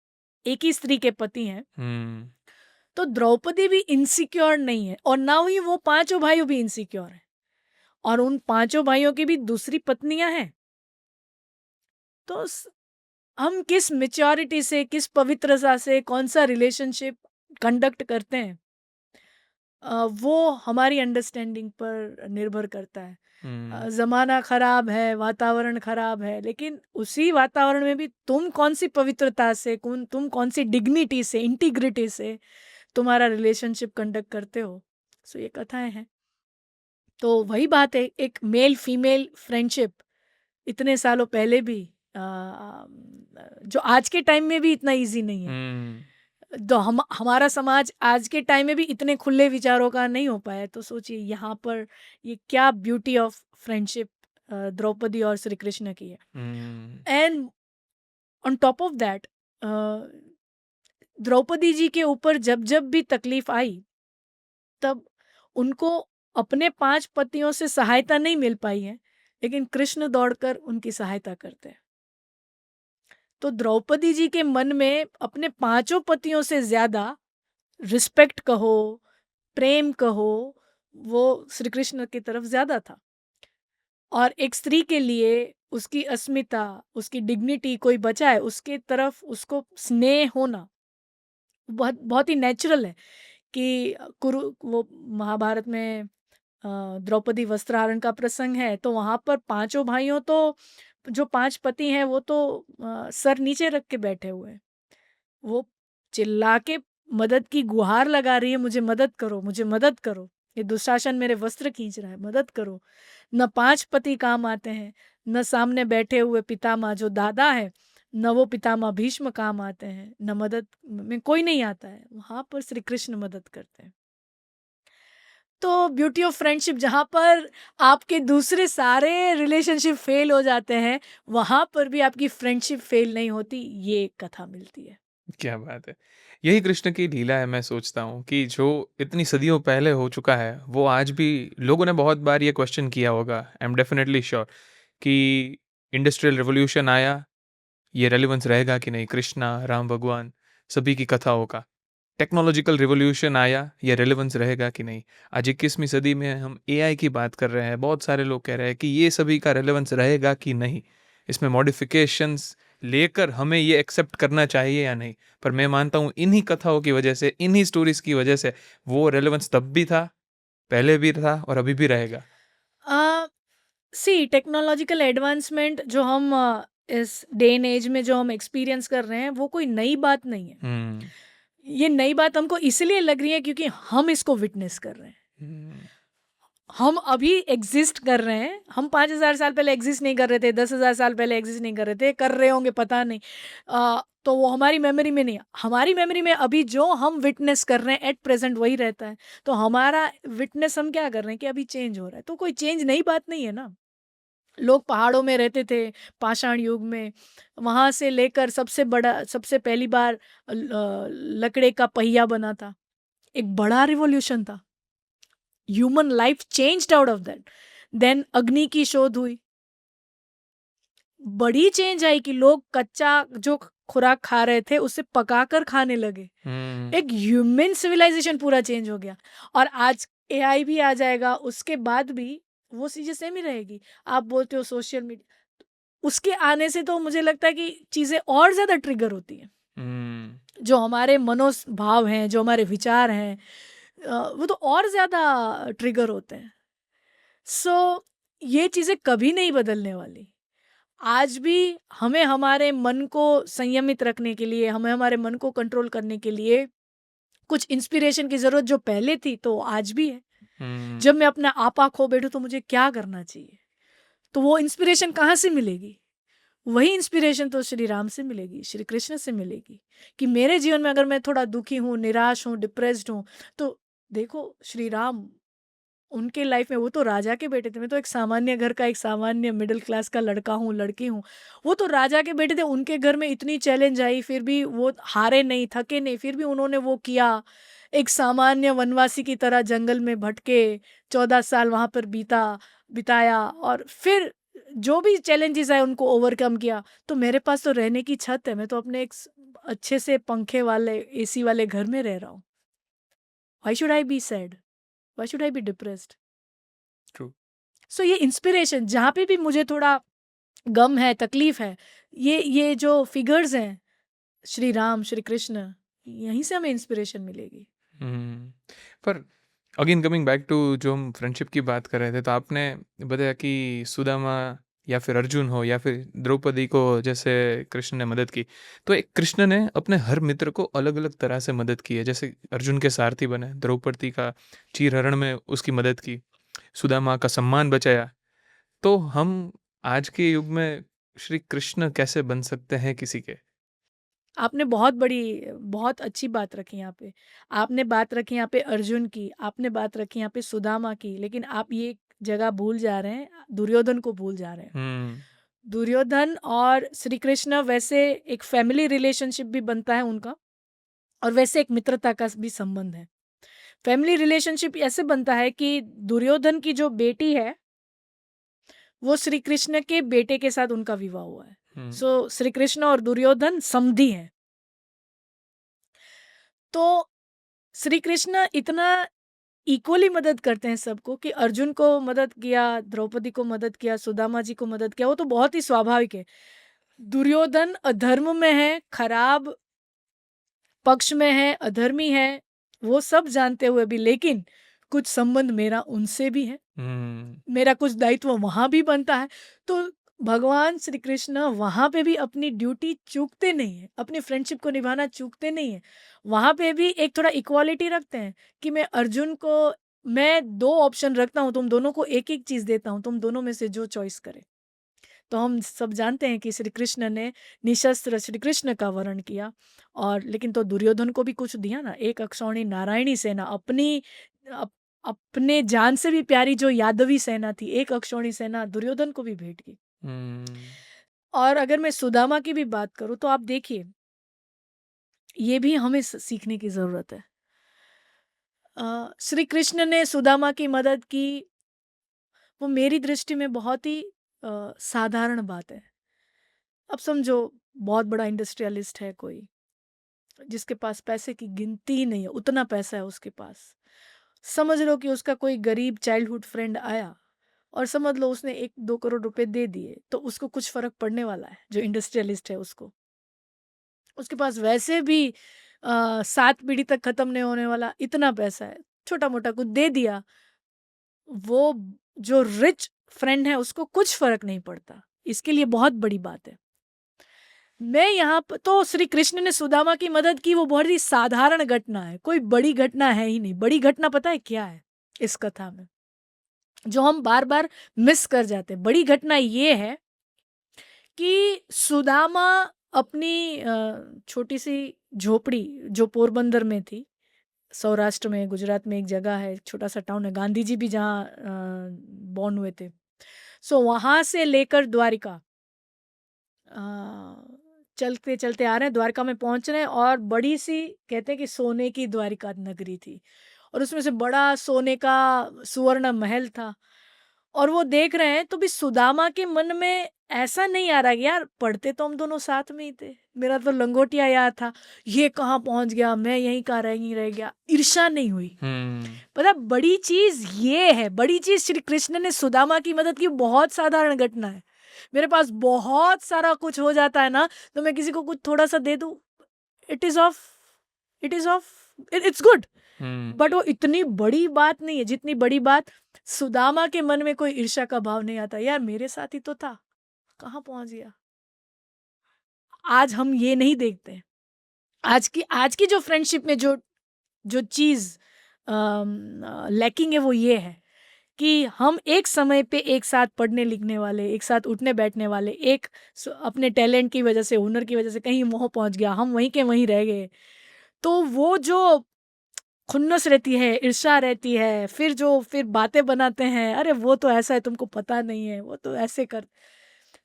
एक ही स्त्री के पति हैं, हुँ। तो द्रौपदी भी इनसिक्योर नहीं है, और ना ही वो पांचों भाइयों भी इनसिक्योर हैं, और उन पांचों भाइयों की भी दूसरी पत्नियां हैं। तो हम किस मेच्योरिटी से, किस पवित्रता से कौन सा रिलेशनशिप कंडक्ट करते हैं, वो हमारी अंडरस्टैंडिंग पर निर्भर करता है। हुँ। ज़माना ख़राब है, वातावरण ख़राब है, लेकिन उसी वातावरण में भी तुम कौन-सी पवित्रता से, तुम कौन-सी डिग्निटी से, इंटीग्रिटी से तुम्हारा रिलेशनशिप कंडक्ट करते हो। सो ये कथाएँ हैं। तो वही बात है, एक मेल फीमेल फ्रेंडशिप इतने सालों पहले भी जो आज के टाइम में भी इतना ईज़ी नहीं है। हुँ। तो हमारा समाज आज के टाइम में भी इतने खुले विचारों का नहीं हो पाया, तो सोचिए यहाँ पर ये क्या ब्यूटी ऑफ फ्रेंडशिप द्रौपदी और श्री कृष्ण की है। हुँ। And on top of that Draupadi ji के ऊपर जब जब भी तकलीफ आई, तब उनको अपने 5 पतियों से सहायता नहीं मिल पाई है, लेकिन कृष्ण दौड़कर उनकी सहायता करते हैं। तो द्रौपदी जी के मन में अपने 5 पतियों से ज़्यादा रिस्पेक्ट कहो, प्रेम कहो, वो श्री कृष्ण की तरफ ज़्यादा था। और एक स्त्री के लिए उसकी अस्मिता, उसकी डिग्निटी कोई बचाए, उसके तरफ उसको स्नेह होना बहुत बहुत ही नेचुरल है कि कुरु वो महाभारत में द्रौपदी वस्त्रहरण का प्रसंग है, तो वहाँ पर 5 भाइयों तो जो 5 पति हैं वो तो सर नीचे रख के बैठे हुए हैं। वो चिल्ला के मदद की गुहार लगा रही है, मुझे मदद करो, मुझे मदद करो। ये दुशासन मेरे वस्त्र खींच रहा है, मदद करो। न 5 पति काम आते हैं, न सामने बैठे हुए पितामह जो दादा है, न वो पितामह भीष्म काम आते हैं, न मदद में कोई नहीं आता है। वहाँ पर श्री कृष्ण मदद करते हैं। तो ब्यूटी ऑफ फ्रेंडशिप, जहाँ पर आपके दूसरे सारे रिलेशनशिप फेल हो जाते हैं, वहाँ पर भी आपकी फ्रेंडशिप फेल नहीं होती, ये एक कथा मिलती है। क्या बात है! यही कृष्ण की लीला है, मैं सोचता हूँ कि जो इतनी सदियों पहले हो चुका है, वो आज भी लोगों ने बहुत बार ये क्वेश्चन किया होगा, आई एम डेफिनिटली श्योर कि इंडस्ट्रियल रिवॉल्यूशन आया, ये रेलेवेंस रहेगा कि नहीं? कृष्णा, राम भगवान, सभी की कथाओं का। टेक्नोलॉजिकल रिवॉल्यूशन आया, ये रेलेवेंस रहेगा कि नहीं? आज 21वीं सदी में हम एआई की बात कर रहे हैं, बहुत सारे लोग कह रहे हैं कि ये सभी का रेलेवेंस रहेगा कि नहीं? इसमें मॉडिफ़िकेशंस लेकर हमें ये एक्सेप्ट करना चाहिए या नहीं? पर मैं मानता हूँ इन्हीं कथाओं की वजह से, इन्हीं स्टोरीज़ की वजह से वो रेलेवेंस तब भी था, पहले भी था और अभी भी रहेगा। सी टेक्नोलॉजिकल एडवांसमेंट जो हम इस डे एंड एज में जो हम एक्सपीरियंस कर रहे हैं, वो कोई नई बात नहीं है। हुँ। ये नई बात हमको इसलिए लग रही है क्योंकि हम इसको विटनेस कर रहे हैं। हुँ। हम अभी एग्जिस्ट कर रहे हैं। हम 5000 साल पहले एग्जिस्ट नहीं कर रहे थे, 10,000 साल पहले एग्जिस्ट नहीं कर रहे थे, कर रहे होंगे पता नहीं। तो वो हमारी मेमोरी में नहीं है। हमारी मेमोरी में अभी जो हम विटनेस कर रहे हैं एट प्रेजेंट वही रहता है। तो हमारा विटनेस हम क्या कर रहे हैं कि अभी चेंज हो रहा है, तो कोई चेंज नई बात नहीं है ना। लोग पहाड़ों में रहते थे पाषाण युग में, वहां से लेकर सबसे बड़ा, सबसे पहली बार लकड़े का पहिया बना था, एक बड़ा रिवॉल्यूशन था। Human life changed out of that. Then अग्नि की शोध हुई, बड़ी चेंज आई कि लोग कच्चा जो खुराक खा रहे थे उसे पकाकर खाने लगे। हुँ। एक ह्यूमन सिविलाइजेशन पूरा चेंज हो गया। और आज एआई भी आ जाएगा, उसके बाद भी वो चीजें सेम ही रहेगी। आप बोलते हो सोशल मीडिया, उसके आने से तो मुझे लगता है कि चीजें और ज्यादा ट्रिगर होती हैं। हुँ। जो हमारे मनोभाव हैं, जो हमारे विचार हैं, वो तो और ज्यादा ट्रिगर होते हैं। सो ये चीजें कभी नहीं बदलने वाली। आज भी हमें हमारे मन को संयमित रखने के लिए, हमें हमारे मन को कंट्रोल करने के लिए कुछ इंस्पिरेशन की जरूरत जो पहले थी तो आज भी है। हुँ। जब मैं अपना आपा खो बैठूं तो मुझे क्या करना चाहिए, तो वो इंस्पिरेशन कहाँ से मिलेगी? वही इंस्पिरेशन तो श्री राम से मिलेगी, श्री कृष्ण से मिलेगी। कि मेरे जीवन में अगर मैं थोड़ा दुखी हूँ, निराश हूँ, डिप्रेस्ड हूँ, तो देखो श्री राम, उनके लाइफ में वो तो राजा के बेटे थे। मैं तो एक सामान्य घर का, एक सामान्य मिडिल क्लास का लड़का हूँ, लड़की हूँ। वो तो राजा के बेटे थे, उनके घर में इतनी चैलेंज आई, फिर भी वो हारे नहीं, थके नहीं, फिर भी उन्होंने वो किया। एक सामान्य वनवासी की तरह जंगल में भटके, 14 साल वहां पर बिताया, और फिर जो भी चैलेंजेस आए उनको ओवरकम किया। तो मेरे पास तो रहने की छत है, मैं तो अपने एक अच्छे से पंखे वाले, एसी वाले घर में रह रहा हूँ। Why should I be sad, why should I be depressed? True. So ये इंस्पिरेशन, जहाँ पे भी मुझे थोड़ा गम है, तकलीफ है, ये जो फिगर्स हैं, श्री राम, श्री कृष्ण, यहीं से हमें इंस्पिरेशन मिलेगी। हुँ। पर अगेन कमिंग बैक टू जो हम फ्रेंडशिप की बात कर रहे थे, तो आपने बताया कि सुदामा या फिर अर्जुन हो या फिर द्रौपदी को जैसे कृष्ण ने मदद की, तो एक कृष्ण ने अपने हर मित्र को अलग-अलग तरह से मदद की है। जैसे अर्जुन के सारथी बने, द्रौपदी का चीरहरण में उसकी मदद की, सुदामा का सम्मान बचाया। तो हम आज के युग में श्री कृष्ण कैसे बन सकते हैं किसी के? आपने बहुत अच्छी बात रखी यहाँ पे। आपने बात रखी यहाँ पे अर्जुन की, आपने बात रखी यहाँ पे सुदामा की, लेकिन आप ये जगह भूल जा रहे हैं, दुर्योधन को भूल जा रहे हैं। हुँ। दुर्योधन और श्री कृष्ण वैसे एक फैमिली रिलेशनशिप भी बनता है उनका, और वैसे एक मित्रता का भी संबंध है। फैमिली रिलेशनशिप ऐसे बनता है कि दुर्योधन की जो बेटी है वो श्री कृष्ण के बेटे के साथ उनका विवाह हुआ है। सो श्री कृष्ण और दुर्योधन समधी हैं। तो श्री कृष्ण इतना इक्वली मदद करते हैं सबको कि अर्जुन को मदद किया, द्रौपदी को मदद किया, सुदामा जी को मदद किया, वो तो बहुत ही स्वाभाविक है। दुर्योधन अधर्म में है, खराब पक्ष में है, अधर्मी है, वो सब जानते हुए भी, लेकिन कुछ संबंध मेरा उनसे भी है, मेरा कुछ दायित्व वहां भी बनता है। तो भगवान श्री कृष्ण वहां पे भी अपनी ड्यूटी चूकते नहीं है, अपनी फ्रेंडशिप को निभाना चूकते नहीं है। वहां पे भी एक थोड़ा इक्वालिटी रखते हैं कि मैं 2 ऑप्शन रखता हूँ, तुम दोनों को एक एक चीज देता हूँ, तुम दोनों में से जो चॉइस करे। तो हम सब जानते हैं कि श्री कृष्ण ने निशस्त्र श्री कृष्ण का वर्ण किया, और लेकिन तो दुर्योधन को भी कुछ दिया ना। एक अक्षौणी नारायणी सेना, अपने जान से भी प्यारी जो यादवी सेना थी, एक अक्षौणी सेना दुर्योधन को भी भेंट की। और अगर मैं सुदामा की भी बात करूं तो आप देखिए, ये भी हमें सीखने की जरूरत है। श्री कृष्ण ने सुदामा की मदद की, वो मेरी दृष्टि में बहुत ही साधारण बात है। अब समझो, बहुत बड़ा इंडस्ट्रियलिस्ट है कोई, जिसके पास पैसे की गिनती ही नहीं है, उतना पैसा है उसके पास। समझ लो कि उसका कोई गरीब चाइल्डहुड फ्रेंड आया और समझ लो उसने 1-2 करोड़ रुपए दे दिए, तो उसको कुछ फर्क पड़ने वाला है? जो इंडस्ट्रियलिस्ट है उसको, उसके पास वैसे भी 7 पीढ़ी तक खत्म नहीं होने वाला इतना पैसा है, छोटा मोटा कुछ दे दिया, वो जो रिच फ्रेंड है उसको कुछ फर्क नहीं पड़ता। इसके लिए बहुत बड़ी बात है। मैं यहाँ पर तो श्री कृष्ण ने सुदामा की मदद की, वो बहुत ही साधारण घटना है, कोई बड़ी घटना है ही नहीं। बड़ी घटना पता है क्या है इस कथा में, जो हम बार बार मिस कर जाते हैं? बड़ी घटना ये है कि सुदामा अपनी छोटी सी झोपड़ी, जो पोरबंदर में थी, सौराष्ट्र में, गुजरात में एक जगह है, छोटा सा टाउन है, गांधी जी भी जहाँ बॉर्न हुए थे। सो वहां से लेकर द्वारिका चलते चलते आ रहे हैं, द्वारका में पहुंच रहे हैं, और बड़ी सी, कहते हैं कि सोने की द्वारिका नगरी थी, और उसमें से बड़ा सोने का सुवर्ण महल था। और वो देख रहे हैं तो भी सुदामा के मन में ऐसा नहीं आ रहा कि यार, पढ़ते तो हम दोनों साथ में ही थे, मेरा तो लंगोटिया याद था, ये कहाँ पहुंच गया, मैं यहीं का रह गया। ईर्ष्या नहीं हुई। पता, बड़ी चीज ये है, बड़ी चीज श्री कृष्ण ने सुदामा की मदद की, बहुत साधारण घटना है। मेरे पास बहुत सारा कुछ हो जाता है ना, तो मैं किसी को कुछ थोड़ा सा दे दूं, इट्स गुड। बट वो इतनी बड़ी बात नहीं है जितनी बड़ी बात सुदामा के मन में कोई ईर्ष्या का भाव नहीं आता, यार मेरे साथ ही तो था, कहाँ पहुंच गया। आज हम ये नहीं देखते हैं। आज की जो फ्रेंडशिप में जो जो चीज लैकिंग है वो ये है कि हम एक समय पे एक साथ पढ़ने लिखने वाले, एक साथ उठने बैठने वाले, एक अपने टैलेंट की वजह से, हुनर की वजह से कहीं मोह पहुंच गया, हम वहीं के वहीं रह गए, तो वो जो खुन्नस रहती है, ईर्ष्या रहती है, फिर बातें बनाते हैं, अरे वो तो ऐसा है, तुमको पता नहीं है, वो तो ऐसे कर,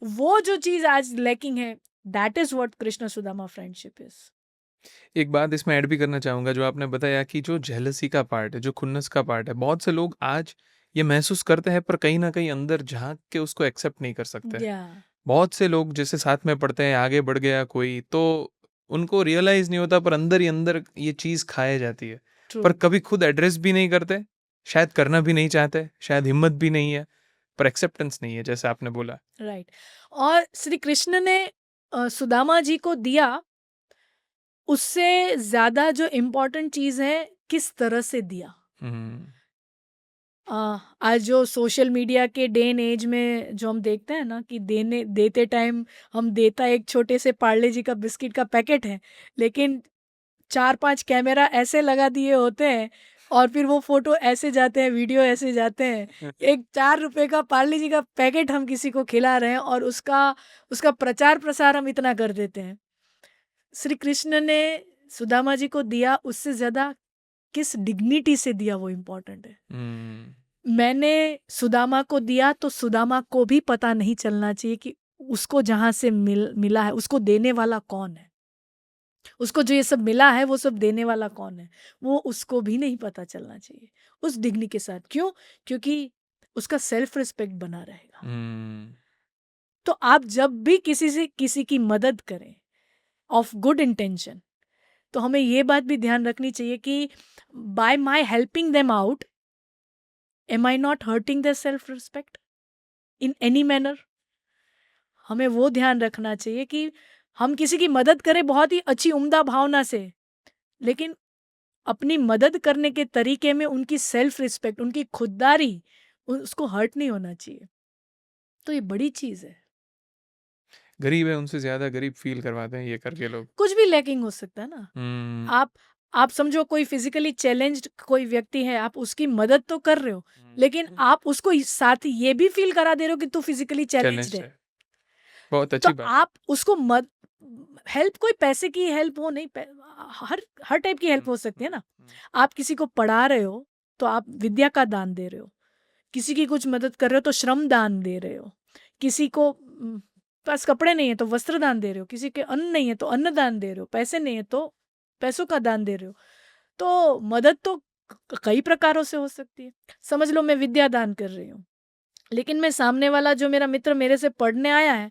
वो जो चीज आज लैकिंग है, that is what Krishna Sudama friendship is. एक बात इसमें ऐड भी करना चाहूँगा, जो आपने बताया कि जो जेलसी का पार्ट है, जो खुन्नस का पार्ट है, बहुत से लोग आज ये महसूस करते हैं, पर कहीं न कहीं अंदर झाँक के उसको एक्सेप्ट नहीं कर सकते। या बहुत से लोग जैसे साथ में पढ़ते हैं, आगे बढ़ गया कोई, तो उनको रियलाइज़ नहीं होता, पर अंदर ही अंदर ये चीज़ खाए जाती है। ट्रू, पर कभी खुद एड्रेस भी नहीं करते, शायद करना भी नहीं चाहते, शायद हिम्मत भी नहीं है, पर एक्सेप्टेंस नहीं है, जैसे आपने बोला। राइट। और श्री कृष्ण ने सुदामा जी को दिया, उससे ज्यादा जो इम्पोर्टेंट चीज है, किस तरह से दिया। हुँ। आज जो सोशल मीडिया के डे एंड एज में जो हम देखते हैं ना कि देते टाइम हम देता एक छोटे से पार्ले जी का बिस्किट का पैकेट है, लेकिन 4-5 कैमरा ऐसे लगा दिए होते हैं, और फिर वो फोटो ऐसे जाते हैं, वीडियो ऐसे जाते हैं, एक 4 रुपए का पार्ले जी का पैकेट हम किसी को खिला रहे हैं, और उसका उसका प्रचार प्रसार हम इतना कर देते हैं। श्री कृष्ण ने सुदामा जी को दिया, उससे ज्यादा किस डिग्निटी से दिया वो इम्पोर्टेंट है। मैंने सुदामा को दिया तो सुदामा को भी पता नहीं चलना चाहिए कि उसको जहाँ से मिला है उसको देने वाला कौन है, उसको जो ये सब मिला है वो सब देने वाला कौन है, वो उसको भी नहीं पता चलना चाहिए उस डिग्नी के साथ। क्यों? क्योंकि उसका सेल्फ रिस्पेक्ट बना रहेगा। हम्म। तो आप जब भी किसी से किसी की मदद करें ऑफ गुड इंटेंशन, तो हमें ये बात भी ध्यान रखनी चाहिए कि by my helping them out, am I not hurting their self respect in any manner. हमें वो ध्यान रखना चाहिए कि हम किसी की मदद करें बहुत ही अच्छी उम्दा भावना से, लेकिन अपनी मदद करने के तरीके में उनकी सेल्फ रिस्पेक्ट, उनकी खुददारी, उसको हर्ट नहीं होना चाहिए। तो ये बड़ी चीज़ है। गरीब है उनसे ज़्यादा गरीब फ़ील करवाते हैं ये करके लोग। कुछ भी लैकिंग हो सकता है ना। हुँ। आप समझो कोई फिजिकली चैलेंज्ड कोई व्यक्ति है, आप उसकी मदद तो कर रहे हो, लेकिन हुँ। आप उसको साथ ये भी फील करा दे रहे हो कि तू फिजिकली चैलेंज्ड चैलेंज्ड है। है। बहुत तो अच्छी बात। आप उसको मद हेल्प, कोई पैसे की हेल्प हो नहीं, हर हर टाइप की हेल्प हुँ, हो सकती है हुँ, ना। हुँ। आप किसी को पढ़ा रहे हो तो आप विद्या का दान दे रहे हो, किसी की कुछ मदद कर रहे हो तो श्रम दान दे रहे हो, किसी को पास कपड़े नहीं है तो वस्त्र दान दे रहे हो, किसी के अन्न नहीं है तो अन्न दान दे रहे हो, पैसे नहीं है तो पैसों का दान दे रहे हो। तो मदद तो कई प्रकारों से हो सकती है। समझ लो मैं विद्या दान कर रही हूँ, लेकिन मैं सामने वाला जो मेरा मित्र मेरे से पढ़ने आया है,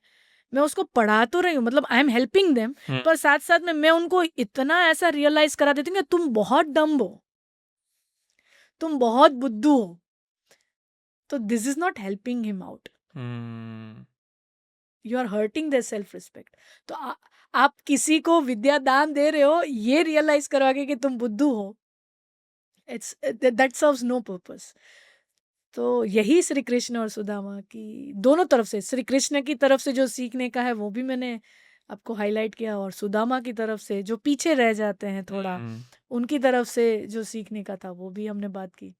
मैं उसको पढ़ा तो रही हूँ, मतलब आई एम हेल्पिंग देम, हुँ। पर साथ साथ में मैं उनको इतना ऐसा रियलाइज करा देती हूँ कि तुम बहुत डम्ब हो, तुम बहुत बुद्धू हो, तो this is not helping him out, hmm. You are hurting their self respect. तो आप किसी को विद्या दान दे रहे हो ये रियलाइज करवा के कि तुम बुद्धू हो, it's that serves no purpose. तो यही श्री कृष्ण और सुदामा की दोनों तरफ से, श्री कृष्ण की तरफ से जो सीखने का है वो भी मैंने आपको हाईलाइट किया, और सुदामा की तरफ से जो पीछे रह जाते हैं थोड़ा, हुँ। उनकी तरफ से जो सीखने का था वो भी हमने बात की।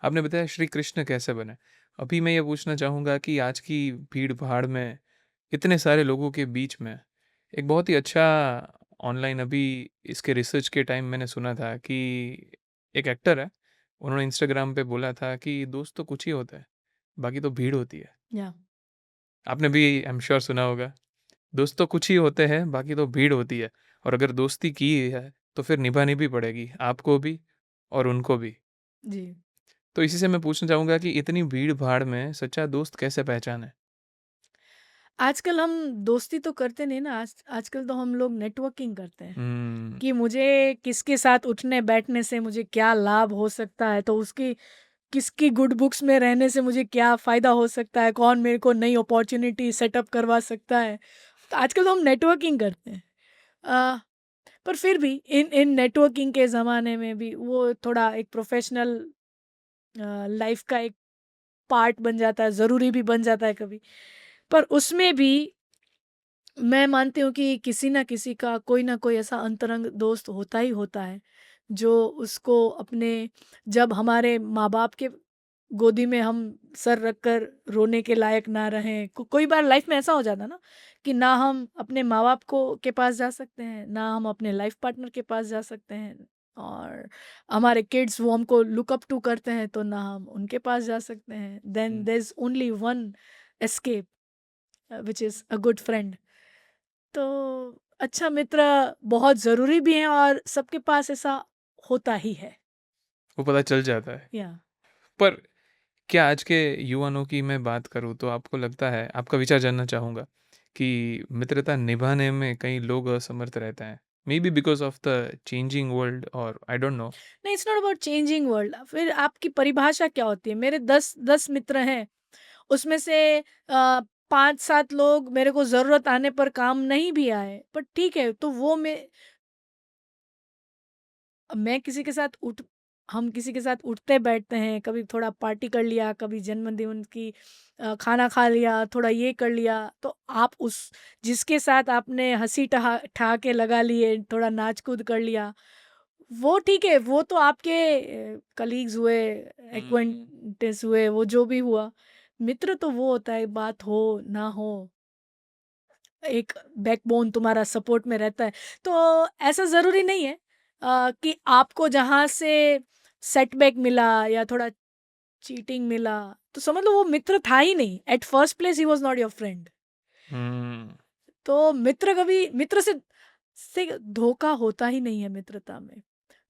आपने बताया श्री कृष्ण कैसे बने। अभी मैं ये पूछना चाहूँगा कि आज की भीड़-भाड़ में इतने सारे लोगों के बीच में एक बहुत ही अच्छा ऑनलाइन अभी इसके रिसर्च के टाइम मैंने सुना था कि एक एक्टर है, उन्होंने इंस्टाग्राम पे बोला था कि दोस्त तो कुछ ही होता है, बाकी तो भीड़ होती है। या आपने भी आई एम श्योर सुना होगा। दोस्त तो कुछ ही होते हैं, बाकी तो भीड़ होती है और अगर दोस्ती की है, तो फिर निभानी भी पड़ेगी, आपको भी और उनको भी। जी, तो इसी से मैं पूछना चाहूँगा कि इतनी भीड़-भाड़ में सच्चा दोस्त कैसे पहचानें? आजकल हम दोस्ती तो करते नहीं ना, आजकल तो हम लोग नेटवर्किंग करते हैं हुँ। कि मुझे किसके साथ उठने बैठने से मुझे क्या लाभ हो सकता है, तो उसकी किसकी गुड बुक्स में रहने से मुझे क्या फ़ायदा हो सकता है, कौन मेरे को नई अपॉर्चुनिटी सेटअप करवा सकता है। तो आजकल तो हम नेटवर्किंग करते हैं। अ, पर फिर भी इन इन नेटवर्किंग के ज़माने में भी वो थोड़ा एक प्रोफ़ेशनल लाइफ़ का एक पार्ट बन जाता है, ज़रूरी भी बन जाता है कभी। पर उसमें भी मैं मानती हूँ कि किसी न किसी का कोई ना कोई ऐसा अंतरंग दोस्त होता ही होता है, जो उसको अपने, जब हमारे माँ-बाप के गोदी में हम सर रखकर रोने के लायक ना रहें, कोई बार लाइफ में ऐसा हो जाता है ना कि ना हम अपने माँ-बाप को के पास जा सकते हैं, ना हम अपने लाइफ पार्टनर के पास जा सकते हैं, और हमारे किड्स वो हमको लुक अप टू करते हैं तो ना हम उनके पास जा सकते हैं। देन हुँ। There is only one escape, which is a good friend. तो अच्छा मित्र बहुत ज़रूरी भी है और सबके पास ऐसा होता ही है। वो पता चल जाता है। या पर क्या आज के युवानों की मैं बात करूँ तो आपको लगता है आपका विचार जानना चाहूँगा कि मित्रता निभाने में कई लोग असमर्थ रहते हैं? Maybe because of the changing world और आई डोंट नो। नहीं, it's not about changing world. फिर आपकी परिभाषा क्या होती है? मेरे 10 मित्र हैं, उसमें से 5-7 लोग मेरे को ज़रूरत आने पर काम नहीं भी आए, पर ठीक है, तो वो मैं किसी के साथ उठ हम किसी के साथ उठते बैठते हैं, कभी थोड़ा पार्टी कर लिया, कभी जन्मदिन की खाना खा लिया, थोड़ा ये कर लिया, तो आप उस जिसके साथ आपने हँसी ठहाके लगा लिए, थोड़ा नाच-कूद कर लिया, वो ठीक है, वो तो आपके कलीग्स हुए, हुँ। एक्वेंटेंस हुए, वो जो भी हुआ। मित्र तो वो होता है, बात हो, ना हो, एक बैकबोन तुम्हारा सपोर्ट में रहता है। तो ऐसा ज़रूरी नहीं है कि आपको जहाँ से सेटबैक मिला या थोड़ा चीटिंग मिला, तो समझ लो वो मित्र था ही नहीं। At first place he was not your friend. Hmm तो मित्र से धोखा होता ही नहीं है मित्रता में।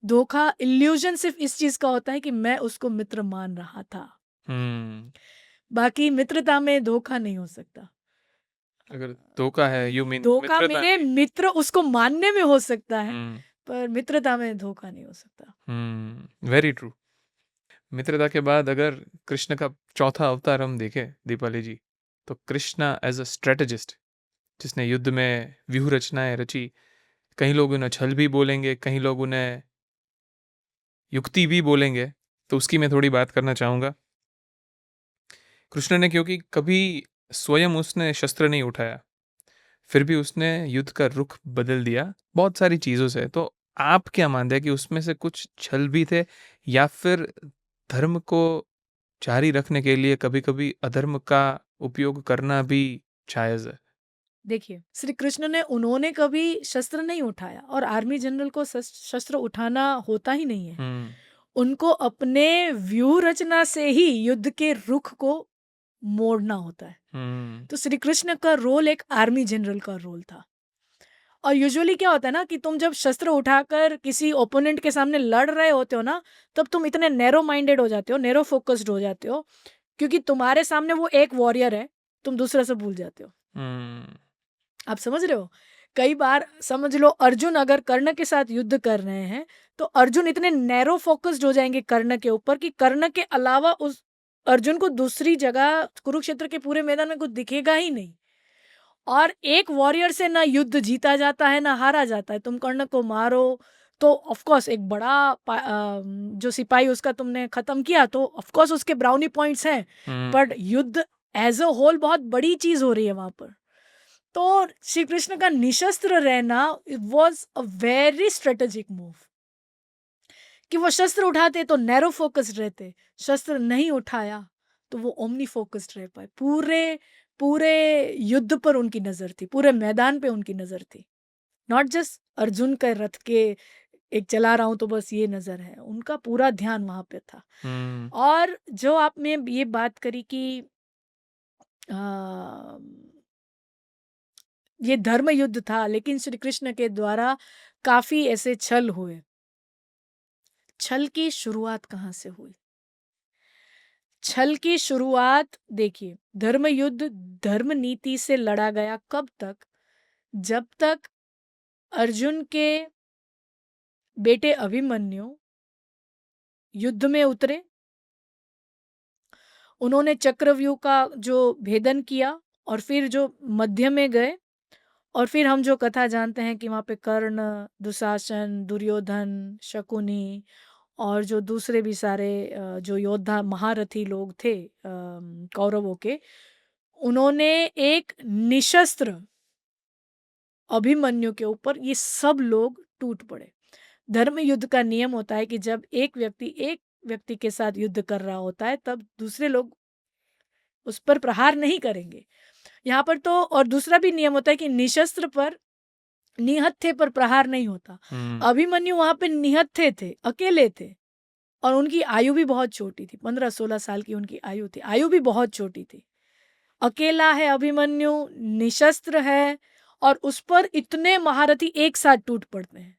धोखा, इल्यूजन सिर्फ इस चीज का होता है कि मैं उसको मित्र मान रहा था, हम्म बाकी मित्रता में धोखा नहीं हो सकता। अगर धोखा है, यू मीन धोखा मित्रता मिले नहीं। मित्र उसको मानने में हो सकता है, हम्म पर मित्रता में धोखा नहीं हो सकता। Very true. मित्रता के बाद अगर कृष्ण का चौथा अवतार हम देखें दीपाली जी, तो कृष्णा एज अ स्ट्रेटजिस्ट, जिसने युद्ध में व्यूह रचनाएं रची। कहीं लोग उन्हें छल भी बोलेंगे, कहीं लोग उन्हें युक्ति भी बोलेंगे, तो उसकी मैं थोड़ी बात करना चाहूँगा। कृष्ण ने, क्योंकि कभी स्वयं उसने शस्त्र नहीं उठाया, फिर भी उसने युद्ध का रुख बदल दिया बहुत सारी चीज़ों से। तो आप क्या मानते हैं कि उसमें से कुछ छल भी थे, या फिर धर्म को जारी रखने के लिए कभी कभी अधर्म का उपयोग करना भी जायज़ है? देखिए, श्री कृष्ण ने उन्होंने कभी शस्त्र नहीं उठाया, और आर्मी जनरल को शस्त्र उठाना होता ही नहीं है। हम्म उनको अपने व्यूह रचना से ही युद्ध के रुख को मोड़ना होता है। हम्म तो श्री कृष्ण का रोल एक आर्मी जनरल का रोल था। और यूजुअली क्या होता है ना, कि तुम जब शस्त्र उठाकर किसी ओपोनेंट के सामने लड़ रहे होते हो ना, तब तुम इतने नैरो माइंडेड हो जाते हो, नैरो फोकस्ड हो जाते हो, क्योंकि तुम्हारे सामने वो एक वॉरियर है, तुम दूसरे से भूल जाते हो। हम्म आप समझ रहे हो? कई बार समझ लो, अर्जुन अगर कर्ण के साथ युद्ध कर रहे हैं, तो अर्जुन इतने नैरो फोकस्ड हो जाएंगे कर्ण के ऊपर, कि कर्ण के अलावा उस अर्जुन को दूसरी जगह कुरुक्षेत्र के पूरे मैदान में कुछ दिखेगा ही नहीं। और एक वॉरियर से ना युद्ध जीता जाता है ना हारा जाता है। तुम कर्ण को मारो तो ऑफ कोर्स एक बड़ा जो सिपाही उसका तुमने खत्म किया, तो ऑफ कोर्स उसके ब्राउनी पॉइंट्स हैं, हम्म बट युद्ध एज अ होल बहुत बड़ी चीज हो रही है वहां पर। तो श्री कृष्ण का निशस्त्र रहना was a very strategic move. कि वो शस्त्र उठाते तो नैरो फोकस्ड रहते, शस्त्र नहीं उठाया तो वो ओमनी फोकस्ड रह पाए। पूरे पूरे युद्ध पर उनकी नजर थी, पूरे मैदान पे उनकी नजर थी। नॉट जस्ट अर्जुन के रथ के एक चला रहा हूं तो बस ये नजर है, उनका पूरा ध्यान वहां पे था। हम्म और जो आपने ये बात करी कि आ, ये धर्म युद्ध था, लेकिन श्री कृष्ण के द्वारा काफी ऐसे छल हुए। छल की शुरुआत कहाँ से हुई? छल की शुरुआत देखिए, धर्म युद्ध धर्म नीति से लड़ा गया कब तक? जब तक अर्जुन के बेटे अभिमन्यु युद्ध में उतरे, उन्होंने चक्रव्यूह का जो भेदन किया, और फिर जो मध्य में गए, और फिर हम जो कथा जानते हैं कि वहां पे कर्ण, दुशासन, दुर्योधन, शकुनी, और जो दूसरे भी सारे जो योद्धा महारथी लोग थे कौरवों के, उन्होंने एक निशस्त्र अभिमन्यु के ऊपर ये सब लोग टूट पड़े। धर्म युद्ध का नियम होता है कि जब एक व्यक्ति के साथ युद्ध कर रहा होता है, तब दूसरे लोग उस पर प्रहार नहीं करेंगे। यहाँ पर तो और दूसरा भी नियम होता है कि निशस्त्र पर, निहत्थे पर प्रहार नहीं होता। हम्म अभिमन्यु वहां पे निहत्थे थे, अकेले थे, और उनकी आयु भी बहुत छोटी थी, 15-16 साल की उनकी आयु थी, आयु भी बहुत छोटी थी। अकेला है अभिमन्यु, निशस्त्र है, और उस पर इतने महारथी एक साथ टूट पड़ते हैं।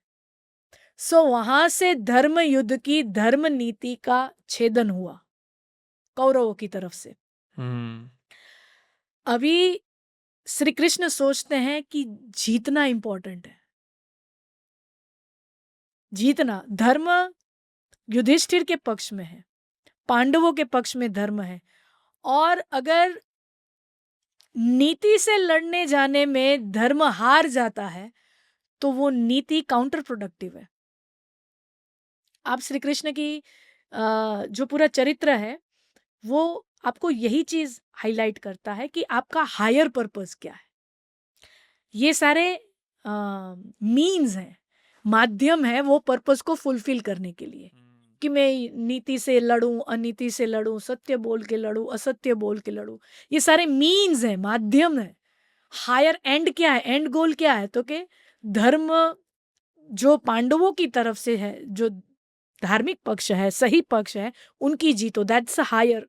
सो वहां से धर्म युद्ध की धर्म नीति का छेदन हुआ कौरवों की तरफ से। हम्म अभी श्री कृष्ण सोचते हैं कि जीतना इंपॉर्टेंट है, जीतना। धर्म युधिष्ठिर के पक्ष में है, पांडवों के पक्ष में धर्म है, और अगर नीति से लड़ने जाने में धर्म हार जाता है, तो वो नीति काउंटर प्रोडक्टिव है। आप श्री कृष्ण की जो पूरा चरित्र है, वो आपको यही चीज हाईलाइट करता है कि आपका हायर पर्पस क्या है। ये सारे मीन्स हैं, माध्यम है वो पर्पस को फुलफिल करने के लिए, कि मैं नीति से लड़ूं, अनीति से लड़ूं, सत्य बोल के लड़ूं, असत्य बोल के लड़ूं, ये सारे मीन्स हैं, माध्यम है। हायर एंड क्या है, एंड गोल क्या है? तो के धर्म जो पांडवों की तरफ से है, जो धार्मिक पक्ष है, सही पक्ष है, उनकी जीतो, दैट्स अ हायर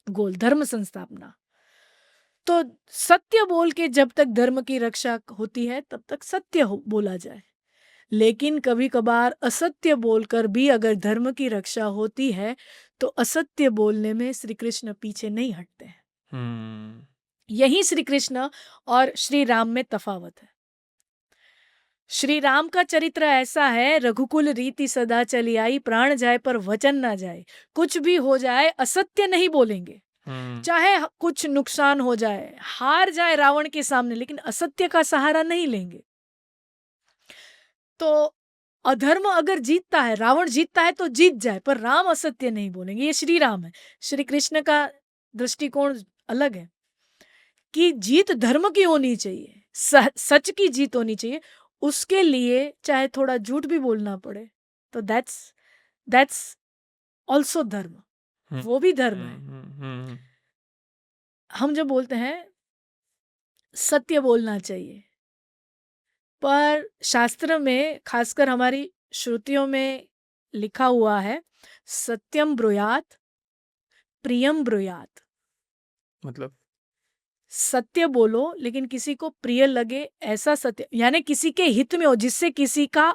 गोल, धर्म संस्थापना। तो सत्य बोल के जब तक धर्म की रक्षा होती है तब तक सत्य बोला जाए, लेकिन कभी कभार असत्य बोलकर भी अगर धर्म की रक्षा होती है तो असत्य बोलने में श्री कृष्ण पीछे नहीं हटते हैं। हम्म। यही श्री कृष्ण और श्री राम में तफावत है। श्री राम का चरित्र ऐसा है, रघुकुल रीति सदा चली आई, प्राण जाए पर वचन ना जाए। कुछ भी हो जाए असत्य नहीं बोलेंगे, चाहे कुछ नुकसान हो जाए, हार जाए रावण के सामने, लेकिन असत्य का सहारा नहीं लेंगे। तो अधर्म अगर जीतता है, रावण जीतता है तो जीत जाए, पर राम असत्य नहीं बोलेंगे। ये श्री राम है। श्री कृष्ण का दृष्टिकोण अलग है कि जीत धर्म की होनी चाहिए, सच की जीत होनी चाहिए। उसके लिए चाहे थोड़ा झूठ भी बोलना पड़े, तो दैट्स ऑल्सो धर्म, वो भी धर्म है। हम जो बोलते हैं सत्य बोलना चाहिए, पर शास्त्र में खासकर हमारी श्रुतियों में लिखा हुआ है सत्यम ब्रूयात प्रियम ब्रूयात। मतलब सत्य बोलो लेकिन किसी को प्रिय लगे ऐसा सत्य, यानी किसी के हित में हो, जिससे किसी का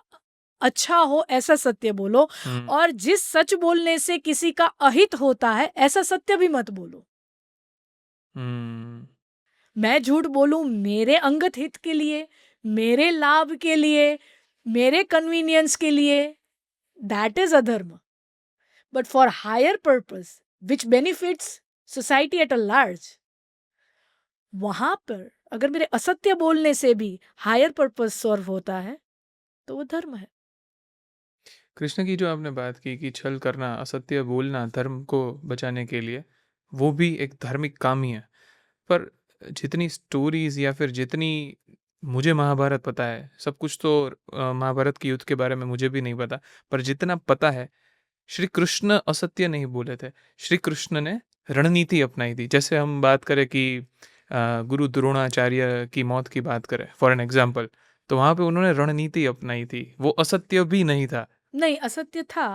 अच्छा हो ऐसा सत्य बोलो। और जिस सच बोलने से किसी का अहित होता है ऐसा सत्य भी मत बोलो। मैं झूठ बोलूं मेरे अंगत हित के लिए, मेरे लाभ के लिए, मेरे कन्वीनियंस के लिए, दैट इज अधर्म। But for higher purpose which benefits society at a large, वहां पर अगर मेरे असत्य बोलने से भी हायर पर्पस सर्व होता है तो वो धर्म है। कृष्ण की जो आपने बात की कि छल करना, असत्य बोलना धर्म को बचाने के लिए, वो भी एक धार्मिक काम ही है। पर जितनी स्टोरीज या फिर जितनी मुझे महाभारत पता है, सब कुछ तो महाभारत के युद्ध के बारे में मुझे भी नहीं पता, पर जितना पता है, श्री कृष्ण असत्य नहीं बोले थे। श्री कृष्ण ने रणनीति अपनाई थी। जैसे हम बात करें कि गुरु द्रोणाचार्य की मौत की बात करें फॉर एन एग्जाम्पल, तो वहाँ पे उन्होंने रणनीति अपनाई थी, वो असत्य भी नहीं था। नहीं, असत्य था।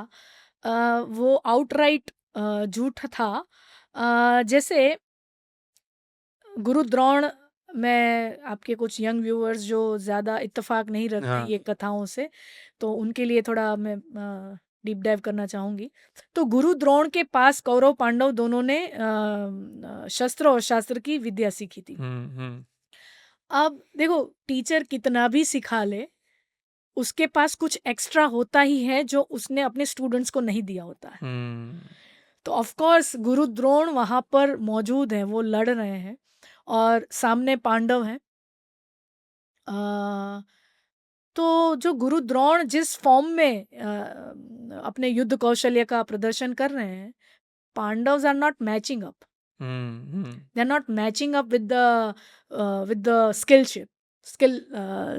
वो आउटराइट झूठ था। जैसे गुरु द्रोण में आपके कुछ यंग व्यूअर्स जो ज़्यादा इत्तेफाक नहीं रखते ये कथाओं से, तो उनके लिए थोड़ा मैं डीप डाइव करना चाहूँगी। तो गुरु द्रोण के पास कौरव पांडव दोनों ने शस्त्र और शास्त्र की विद्या सीखी थी। अब देखो, टीचर कितना भी सिखा ले, उसके पास कुछ एक्स्ट्रा होता ही है जो उसने अपने स्टूडेंट्स को नहीं दिया होता है। तो ऑफ कोर्स गुरु द्रोण वहां पर मौजूद है, वो लड़ रहे हैं और सामने पांडव हैं। तो जो गुरु द्रोण जिस फॉर्म में अपने युद्ध कौशल्य का प्रदर्शन कर रहे हैं, Pandavs are not matching up. They are not matching up with the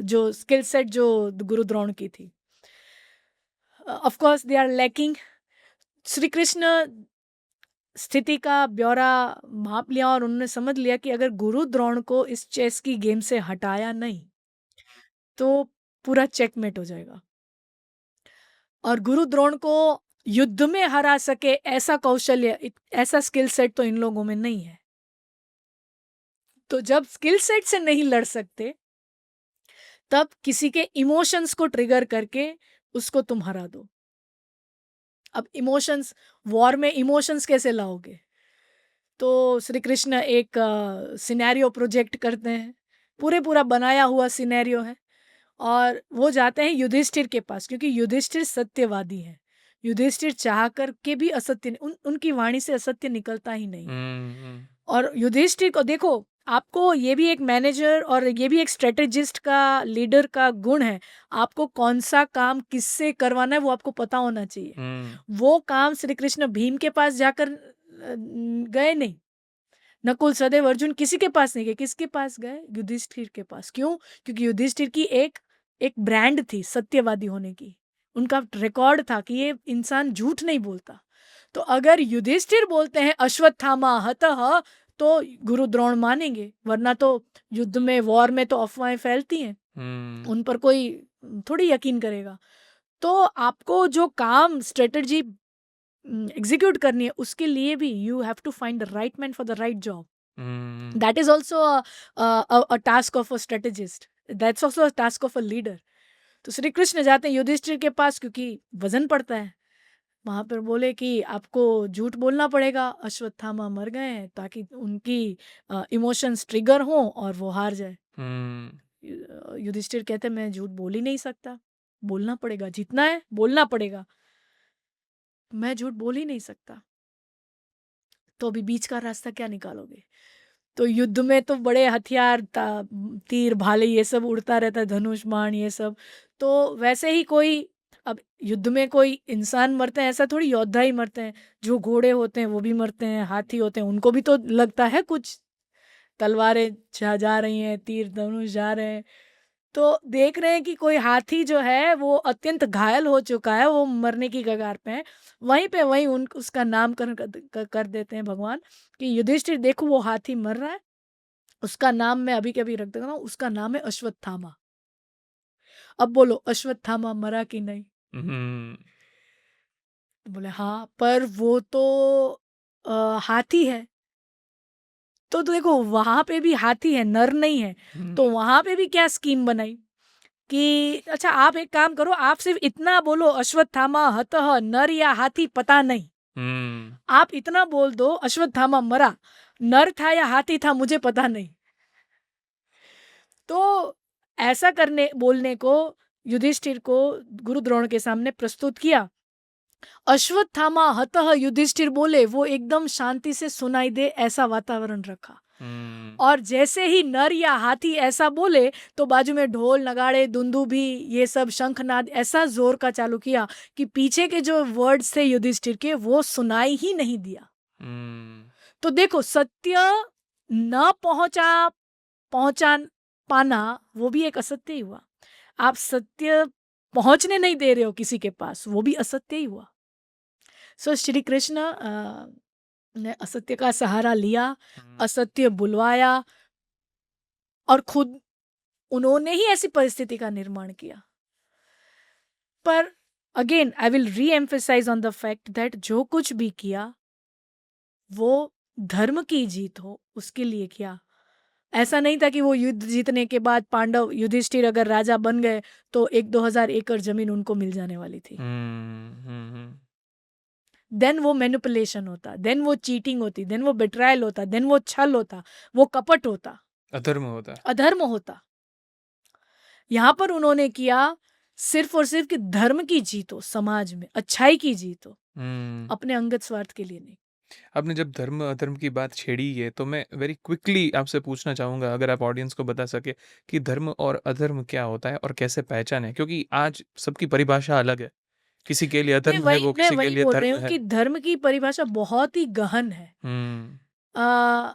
जो स्किल सेट जो गुरु द्रोण की थी। Of course they are lacking. Shri Krishna स्थिति का ब्यौरा भांप लिया और उन्होंने समझ लिया कि अगर गुरु द्रोण को इस चेस की गेम से हटाया नहीं तो पूरा चेकमेट हो जाएगा। और गुरु द्रोण को युद्ध में हरा सके ऐसा कौशल्य, ऐसा स्किल सेट तो इन लोगों में नहीं है। तो जब स्किल सेट से नहीं लड़ सकते, तब किसी के इमोशंस को ट्रिगर करके उसको तुम हरा दो। अब इमोशंस, वॉर में इमोशंस कैसे लाओगे? तो श्री कृष्ण एक सिनेरियो प्रोजेक्ट करते हैं, पूरा बनाया हुआ सिनेरियो है, और वो जाते हैं युधिष्ठिर के पास, क्योंकि युधिष्ठिर सत्यवादी है। युधिष्ठिर चाह कर के भी असत्य, उनकी वाणी से असत्य निकलता ही नहीं। और युधिष्ठिर को देखो, आपको ये भी एक मैनेजर और ये भी एक स्ट्रेटेजिस्ट का, लीडर का गुण है। आपको कौन सा काम किससे करवाना है वो आपको पता होना चाहिए। वो काम श्री कृष्ण भीम के पास जाकर गए नहीं, नकुल सहदेव अर्जुन किसी के पास नहीं गए, किसके पास गए? युधिष्ठिर के पास। क्यों? क्योंकि युधिष्ठिर की एक ब्रांड थी सत्यवादी होने की, उनका रिकॉर्ड था कि ये इंसान झूठ नहीं बोलता। तो अगर युधिष्ठिर बोलते हैं अश्वत्थामा हतः, तो गुरु द्रोण मानेंगे, वरना तो युद्ध में, वॉर में तो अफवाहें फैलती हैं, उन पर कोई थोड़ी यकीन करेगा। तो आपको जो काम, स्ट्रेटजी एग्जीक्यूट करनी है, उसके लिए भी you have to find the right man for the right job. Hmm. That is also a task of a strategist. That's also a task of a leader. तो श्री कृष्ण जाते हैं युधिष्ठिर के पास क्योंकि वजन पड़ता है। वहां पर बोले कि आपको झूठ बोलना पड़ेगा, अश्वत्थामा मर गए हैं, ताकि उनकी इमोशंस ट्रिगर हो और वो हार जाए। Hmm. युधिष्ठिर कहते मैं झूठ बोल ही नहीं सकता, बोलना पड़ेगा, जीतना है बोलना पड़ेगा, मैं झूठ बोल ही नहीं सकता। तो अभी बीच का रास्ता क्या निकालोगे? तो युद्ध में तो बड़े हथियार, तीर भाले ये सब उड़ता रहता है, धनुष बाण ये सब। तो वैसे ही कोई, अब युद्ध में कोई इंसान मरते हैं ऐसा थोड़ी, योद्धा ही मरते हैं। जो घोड़े होते हैं वो भी मरते हैं, हाथी होते हैं उनको भी तो लगता है कुछ, तलवारें जा रही हैं, तीर धनुष जा रहे हैं। तो देख रहे हैं कि कोई हाथी जो है वो अत्यंत घायल हो चुका है, वो मरने की कगार पे है। वहीं पे वहीं उन उसका नामकरण कर देते हैं भगवान कि युधिष्ठिर देखो वो हाथी मर रहा है, उसका नाम मैं अभी के अभी रख देता हूँ, उसका नाम है अश्वत्थामा। अब बोलो अश्वत्थामा मरा कि नहीं? Hmm. तो बोले हाँ, पर वो तो हाथी है। तो देखो वहां पे भी हाथी है, नर नहीं है। Hmm. तो वहां पे भी क्या स्कीम बनाई कि अच्छा आप एक काम करो, आप सिर्फ इतना बोलो अश्वत्थामा हतः नर या हाथी पता नहीं। Hmm. आप इतना बोल दो अश्वत्थामा मरा, नर था या हाथी था मुझे पता नहीं। तो ऐसा करने बोलने को युधिष्ठिर को गुरु द्रोण के सामने प्रस्तुत किया। अश्वत्थामा हतः युधिष्ठिर बोले, वो एकदम शांति से सुनाई दे ऐसा वातावरण रखा। Hmm. और जैसे ही नर या हाथी ऐसा बोले तो बाजू में ढोल नगाड़े दुंदुभी ये सब शंखनाद ऐसा जोर का चालू किया कि पीछे के जो वर्ड्स थे युधिष्ठिर के वो सुनाई ही नहीं दिया। Hmm. तो देखो सत्य न पहुंचा पाना वो भी एक असत्य ही हुआ। आप सत्य पहुंचने नहीं दे रहे हो किसी के पास, वो भी असत्य ही हुआ। सो श्री कृष्ण ने असत्य का सहारा लिया, Hmm. असत्य बुलवाया और खुद उन्होंने ही ऐसी परिस्थिति का निर्माण किया। पर again I will reemphasize on the fact that जो कुछ भी किया वो धर्म की जीत हो उसके लिए किया। ऐसा नहीं था कि वो युद्ध जीतने के बाद पांडव युधिष्ठिर अगर राजा बन गए तो 1-2 हजार एकड़ जमीन उनको मिल जाने वाली थी। Hmm. Hmm. देन वो मैनिपुलेशन होता, देन वो चीटिंग होती, देन वो बेट्रायल होता, देन वो छल होता, वो कपट होता, अधर्म होता है। अधर्म होता। यहां पर उन्होंने किया सिर्फ और सिर्फ कि धर्म की जीत हो, समाज में अच्छाई की जीत हो, Hmm. अपने अंगत स्वार्थ के लिए नहीं। आपने जब धर्म अधर्म की बात छेड़ी है तो मैं वेरी क्विकली आपसे पूछना चाहूँगा, अगर आप ऑडियंस को बता सके कि धर्म और अधर्म क्या होता है और कैसे पहचान है, क्योंकि आज सबकी परिभाषा अलग है। किसी के लिए मैं अधर्म है वही वो, मैं किसी के वही लिए बोल रही धर्म हूँ है। कि धर्म की परिभाषा बहुत ही गहन है। हम्म। आ,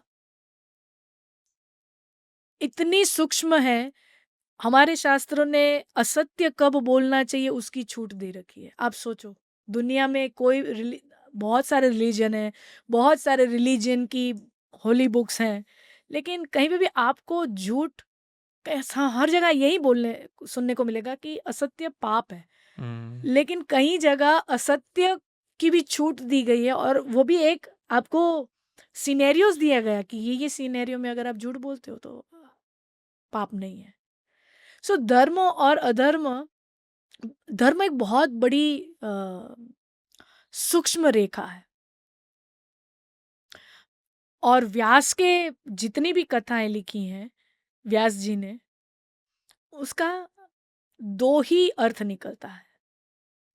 इतनी सूक्ष्म है। हमारे शास्त्रों ने असत्य कब बोलना चाहिए उसकी छूट दे रखी है। आप सोचो, दुनिया में बहुत सारे रिलीजन है, बहुत सारे रिलीजन की होली बुक्स हैं, लेकिन कहीं पे भी आपको झूठ कैसा हर जगह यही बोलने सुनने को मिलेगा कि असत्य पाप है। हम्म। लेकिन कई जगह असत्य की भी छूट दी गई है और वो भी एक आपको सिनेरियोस दिया गया कि ये सिनेरियो में अगर आप झूठ बोलते हो तो पाप नहीं है। सो धर्म और अधर्म, धर्म एक बहुत बड़ी सूक्ष्म रेखा है। और व्यास के जितनी भी कथाएं लिखी हैं व्यास जी ने, उसका दो ही अर्थ निकलता है।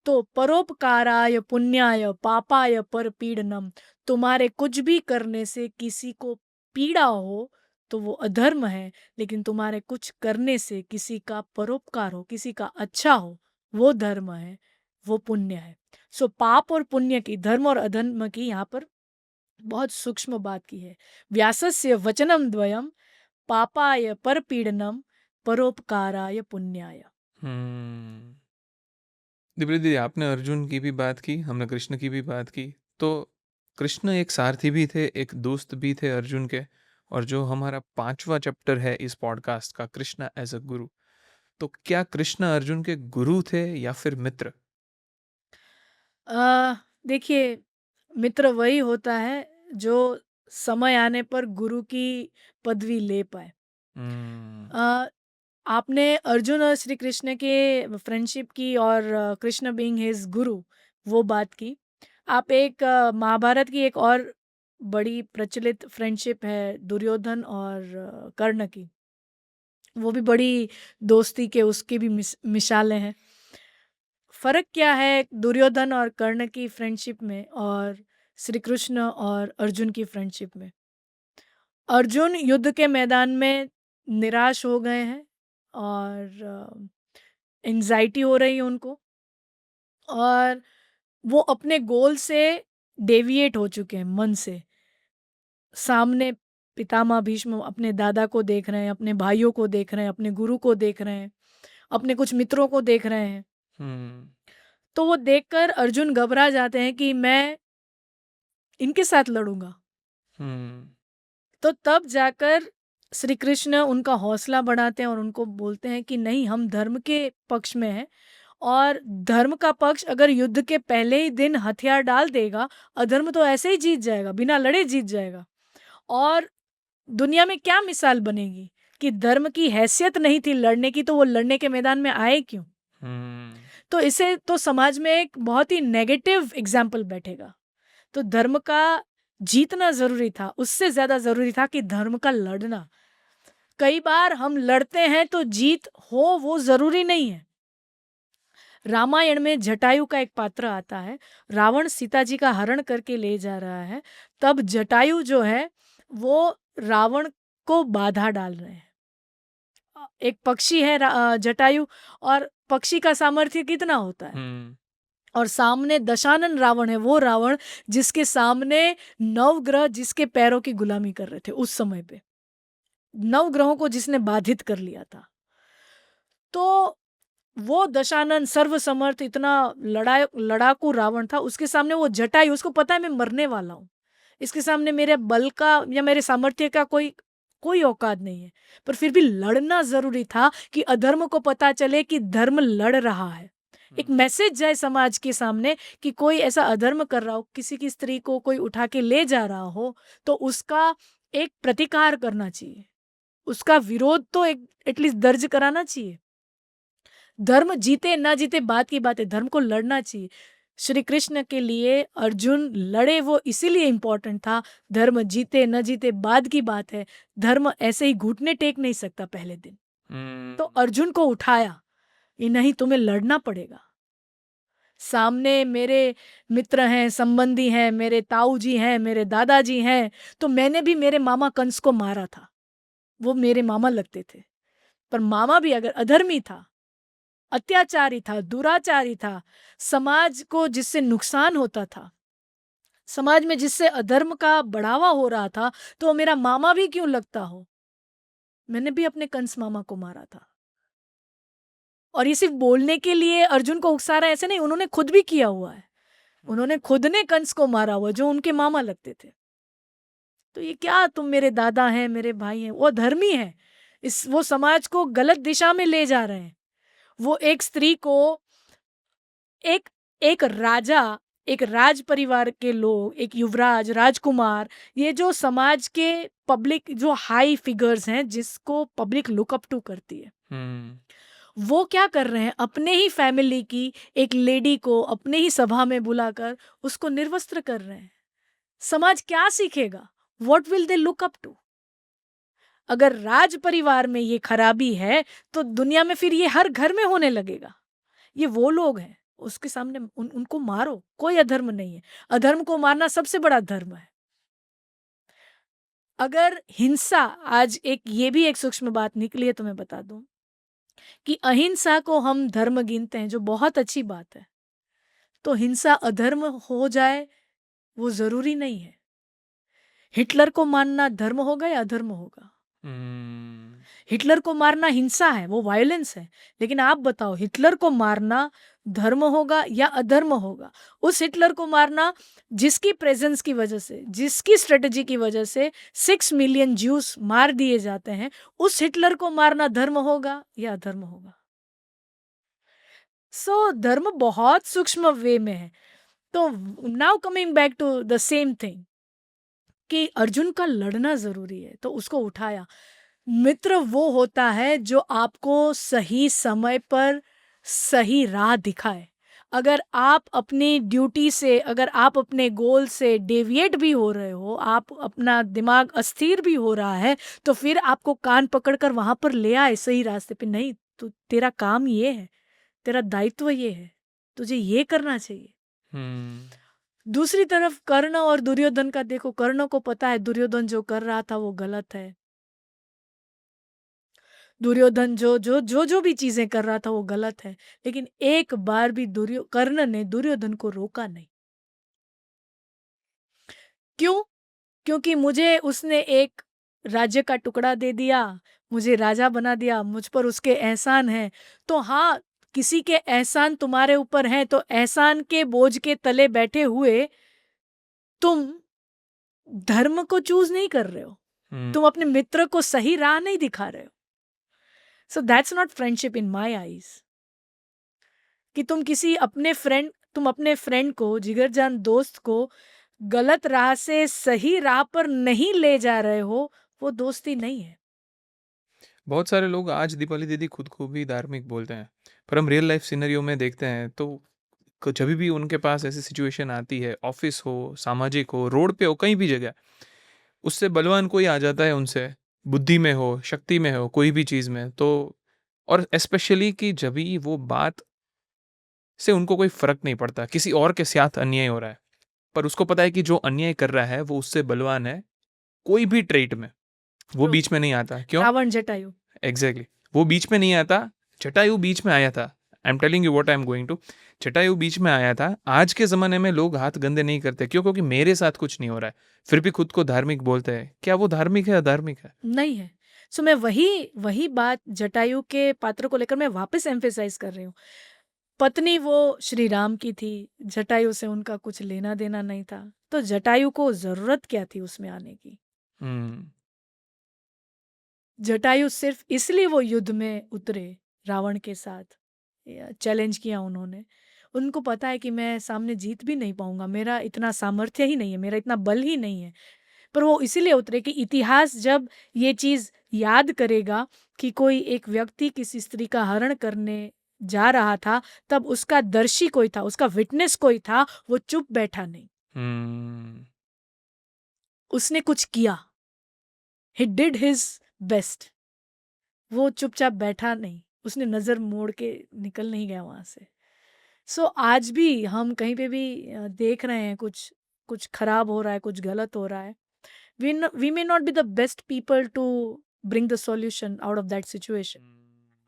तो परोपकाराय पुण्याय पापाय पर पीड़नम, तुम्हारे कुछ भी करने से किसी को पीड़ा हो तो वो अधर्म है, लेकिन तुम्हारे कुछ करने से किसी का परोपकार हो, किसी का अच्छा हो, वो धर्म है, वो पुण्य है। सो पाप और पुण्य की, धर्म और अधर्म की यहाँ पर बहुत सूक्ष्म बात की है। व्यासस्य वचनम द्वयम, पापाय पर पीड़नम, परोपकाराय पुण्याय। हम्म। दिव्या दीदी, आपने अर्जुन की भी बात की, हमने कृष्ण की भी बात की। तो कृष्ण एक सारथी भी थे, एक दोस्त भी थे अर्जुन के। और जो हमारा 5वां चैप्टर है इस पॉडकास्ट का, कृष्ण एज अ गुरु, तो क्या कृष्ण अर्जुन के गुरु थे या फिर मित्र? देखिए, मित्र वही होता है जो समय आने पर गुरु की पदवी ले पाए। हम्म। अ, आपने अर्जुन और श्री कृष्ण के फ्रेंडशिप की और कृष्ण बीइंग हिज गुरु वो बात की। आप एक महाभारत की एक और बड़ी प्रचलित फ्रेंडशिप है दुर्योधन और कर्ण की। वो भी बड़ी दोस्ती के उसकी भी मिसालें हैं। फर्क क्या है दुर्योधन और कर्ण की फ्रेंडशिप में और श्री कृष्ण और अर्जुन की फ्रेंडशिप में? अर्जुन युद्ध के मैदान में निराश हो गए हैं और एंजाइटी हो रही है उनको और वो अपने गोल से डेविएट हो चुके हैं मन से। सामने पितामह भीष्म अपने दादा को देख रहे हैं, अपने भाइयों को देख रहे हैं, अपने गुरु को देख रहे हैं, अपने कुछ मित्रों को देख रहे हैं। हम्म। तो वो देखकर अर्जुन घबरा जाते हैं कि मैं इनके साथ लड़ूंगा। हम्म। तो तब जाकर श्री कृष्ण उनका हौसला बढ़ाते हैं और उनको बोलते हैं कि नहीं, हम धर्म के पक्ष में हैं और धर्म का पक्ष अगर युद्ध के पहले ही दिन हथियार डाल देगा, अधर्म तो ऐसे ही जीत जाएगा, बिना लड़े जीत जाएगा। और दुनिया में क्या मिसाल बनेगी कि धर्म की हैसियत नहीं थी लड़ने की, तो वो लड़ने के मैदान में आए क्यों? हम्म। तो इसे तो समाज में एक बहुत ही नेगेटिव एग्जाम्पल बैठेगा। तो धर्म का जीतना जरूरी था, उससे ज्यादा जरूरी था कि धर्म का लड़ना। कई बार हम लड़ते हैं तो जीत हो वो जरूरी नहीं है। रामायण में जटायु का एक पात्र आता है। रावण सीता जी का हरण करके ले जा रहा है, तब जटायु जो है वो रावण को बाधा डाल रहे हैं। एक पक्षी है जटायु, और पक्षी का सामर्थ्य कितना होता है? हम्म। और सामने दशानन रावण है, वो रावण जिसके सामने नवग्रह जिसके पैरों की गुलामी कर रहे थे उस समय पे, नवग्रहों को जिसने बाधित कर लिया था। तो वो दशानन सर्वसमर्थ इतना लड़ाकू रावण था, उसके सामने वो जटायु, उसको पता है मैं मरने वाला हूं, इसके सामने मेरे बल का या मेरे सामर्थ्य का कोई कोई औकात नहीं है, पर फिर भी लड़ना जरूरी था कि अधर्म को पता चले कि धर्म लड़ रहा है। एक मैसेज जाए समाज के सामने कि कोई ऐसा अधर्म कर रहा हो, किसी की स्त्री को कोई उठा के ले जा रहा हो, तो उसका एक प्रतिकार करना चाहिए, उसका विरोध तो एक एटलीस्ट दर्ज कराना चाहिए। धर्म जीते ना जीते बात की बात है, धर्म को लड़ना चाहिए। श्री कृष्ण के लिए अर्जुन लड़े वो इसीलिए इंपॉर्टेंट था। धर्म जीते न जीते बाद की बात है, धर्म ऐसे ही घुटने टेक नहीं सकता पहले दिन। तो हम्म। अर्जुन को उठाया, ये नहीं, तुम्हें लड़ना पड़ेगा। सामने मेरे मित्र हैं, संबंधी हैं, मेरे ताऊ जी हैं, मेरे दादाजी हैं, तो मैंने भी मेरे मामा कंस को मारा था, वो मेरे मामा लगते थे। पर मामा भी अगर अधर्मी था, अत्याचारी था, दुराचारी था, समाज को जिससे नुकसान होता था, समाज में जिससे अधर्म का बढ़ावा हो रहा था, तो मेरा मामा भी क्यों लगता हो? मैंने भी अपने कंस मामा को मारा था। और ये सिर्फ बोलने के लिए अर्जुन को उकसा रहा है ऐसे नहीं, उन्होंने खुद भी किया हुआ है। उन्होंने खुद ने कंस को मारा हुआ जो उनके मामा लगते थे। तो ये क्या, तुम मेरे दादा हैं, मेरे भाई हैं, वो धर्मी है, इस वो समाज को गलत दिशा में ले जा रहे हैं। वो एक स्त्री को, एक एक राजा, एक राज परिवार के लोग, एक युवराज, राजकुमार, ये जो समाज के पब्लिक जो हाई फिगर्स हैं जिसको पब्लिक लुकअप टू करती है, हम्म। वो क्या कर रहे हैं, अपने ही फैमिली की एक लेडी को अपने ही सभा में बुलाकर उसको निर्वस्त्र कर रहे हैं। समाज क्या सीखेगा? What will they look up to? अगर राज परिवार में ये खराबी है तो दुनिया में फिर ये हर घर में होने लगेगा। ये वो लोग हैं, उसके सामने उनको मारो, कोई अधर्म नहीं है। अधर्म को मारना सबसे बड़ा धर्म है। अगर हिंसा, आज एक ये भी एक सूक्ष्म बात निकली है तो मैं बता दूं कि अहिंसा को हम धर्म गिनते हैं, जो बहुत अच्छी बात है। तो हिंसा अधर्म हो जाए वो जरूरी नहीं है। हिटलर को मानना धर्म होगा या अधर्म होगा? हम्म। हिटलर को मारना हिंसा है, वो वायलेंस है। लेकिन आप बताओ, हिटलर को मारना धर्म होगा या अधर्म होगा? उस हिटलर को मारना जिसकी प्रेजेंस की वजह से, जिसकी स्ट्रेटजी की वजह से 6 मिलियन ज्यूस मार दिए जाते हैं, उस हिटलर को मारना धर्म होगा या अधर्म होगा? सो धर्म बहुत सूक्ष्म वे में है। तो now coming back to the same thing, कि अर्जुन का लड़ना ज़रूरी है, तो उसको उठाया। मित्र वो होता है जो आपको सही समय पर सही राह दिखाए। अगर आप अपनी ड्यूटी से, अगर आप अपने गोल से डेविएट भी हो रहे हो, आप अपना दिमाग अस्थिर भी हो रहा है, तो फिर आपको कान पकड़कर वहाँ पर ले आए सही रास्ते पे। नहीं, तू तेरा काम ये है, तेरा दायित्व ये है, तुझे ये करना चाहिए। हम्म। दूसरी तरफ कर्ण और दुर्योधन का देखो, कर्ण को पता है दुर्योधन जो कर रहा था वो गलत है। दुर्योधन जो भी चीजें कर रहा था वो गलत है, लेकिन एक बार भी कर्ण ने दुर्योधन को रोका नहीं। क्यों? क्योंकि मुझे उसने एक राज्य का टुकड़ा दे दिया, मुझे राजा बना दिया, मुझ पर उसके एहसान हैं। तो हाँ, किसी के एहसान तुम्हारे ऊपर हैं, तो एहसान के बोझ के तले बैठे हुए तुम धर्म को चूज नहीं कर रहे हो, हम्म। तुम अपने मित्र को सही राह नहीं दिखा रहे हो। So that's not friendship in my eyes. कि तुम अपने फ्रेंड को, जिगरजान दोस्त को गलत राह से सही राह पर नहीं ले जा रहे हो, वो दोस्ती नहीं है। बहुत सारे लोग आज दीपाली दीदी खुद को भी धार्मिक बोलते हैं, पर हम रियल लाइफ सिनेरियो में देखते हैं तो जब भी उनके पास ऐसी सिचुएशन आती है, ऑफिस हो, सामाजिक हो, रोड पे हो, कहीं भी जगह, उससे बलवान कोई आ जाता है उनसे, बुद्धि में हो, शक्ति में हो, कोई भी चीज़ में, तो और स्पेशली कि जब भी वो बात से उनको कोई फ़र्क नहीं पड़ता, किसी और के साथ अन्याय हो रहा है, पर उसको पता है कि जो अन्याय कर रहा है वो उससे बलवान है, कोई भी ट्रेट में, वो True. बीच में नहीं आता। क्यों? रावण जटायु। एग्जैक्टली वो बीच में नहीं आता। जटायु बीच में आया था। I am telling you what I am going to. Jatayu बीच में आया था। आज के ज़माने में लोग हाथ गंदे नहीं करते, क्यों? क्योंकि मेरे साथ कुछ नहीं हो रहा है, फिर भी खुद को धार्मिक बोलते हैं। क्या वो धार्मिक है, अधार्मिक है? नहीं है। सो मैं वही वही बात जटायु के पात्र को लेकर मैं वापस एम्फेसाइज कर रही हूँ। पत्नी वो श्री राम की थी, जटायु से उनका कुछ लेना देना नहीं था, तो जटायु को जरूरत क्या थी उसमें आने की? हम्म। जटायु सिर्फ इसलिए वो युद्ध में उतरे रावण के साथ, चैलेंज किया उन्होंने। उनको पता है कि मैं सामने जीत भी नहीं पाऊंगा, मेरा इतना सामर्थ्य ही नहीं है, मेरा इतना बल ही नहीं है। पर वो इसीलिए उतरे कि इतिहास जब ये चीज याद करेगा कि कोई एक व्यक्ति किसी स्त्री का हरण करने जा रहा था, तब उसका दर्शी कोई था, उसका विटनेस कोई था, वो चुप बैठा नहीं, हम्म। उसने कुछ किया। He did his best. वो चुपचाप बैठा नहीं, उसने नजर मोड़ के निकल नहीं गया वहां से। सो आज भी हम कहीं पे भी देख रहे हैं कुछ कुछ खराब हो रहा है, कुछ गलत हो रहा है, we may not be the best people to bring the solution out of that situation.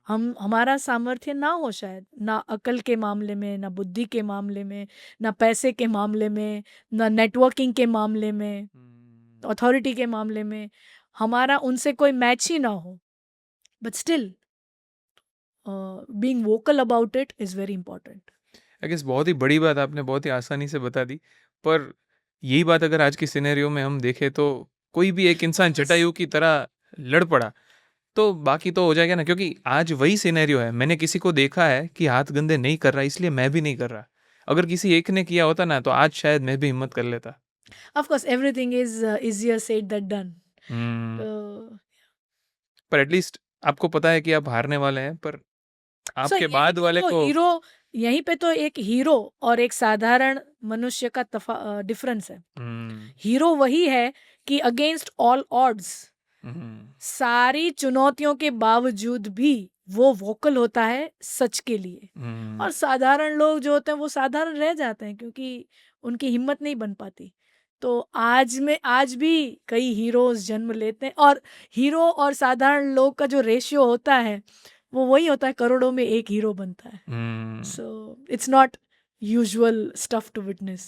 हम हमारा सामर्थ्य ना हो शायद, ना अकल के मामले में, ना बुद्धि के मामले में, ना पैसे के मामले में, ना नेटवर्किंग के मामले में, अथॉरिटी के मामले में, हमारा उनसे कोई मैच ही ना हो। But still being vocal about it is very important. I guess बहुत ही बड़ी बात आपने बहुत ही आसानी से बता दी, पर यही बात अगर आज की सिनेरियो में हम देखें तो कोई भी एक इंसान जटायु की तरह लड़ पड़ा तो बाकी तो हो जाएगा ना, क्योंकि आज वही सिनेरियो है। मैंने किसी को देखा है कि हाथ गंदे नहीं कर रहा, इसलिए मैं भी नहीं कर रहा। अगर किसी एक ने किया होता ना तो आज शायद मैं भी हिम्मत कर लेता। Of course everything is easier said than done. Hmm. पर एटलीस्ट आपको पता है कि आप हारने वाले हैं, पर सो आपके यही बाद पे वाले तो को हीरो, यहीं पे तो एक हीरो और एक साधारण मनुष्य का डिफरेंस है। हम्म। हीरो वही है कि अगेंस्ट ऑल ऑड्स, हम्म। सारी चुनौतियों के बावजूद भी वो वोकल होता है सच के लिए। हम्म। और साधारण लोग जो होते हैं वो साधारण रह जाते हैं क्योंकि उनकी हिम्मत नहीं बन पाती। तो आज भी कई हीरोज जन्म लेते हैं, और हीरो और साधारण लोग का जो रेशियो होता है वो वही होता है, करोड़ों में एक हीरो बनता है। Hmm. So it's not usual stuff to witness.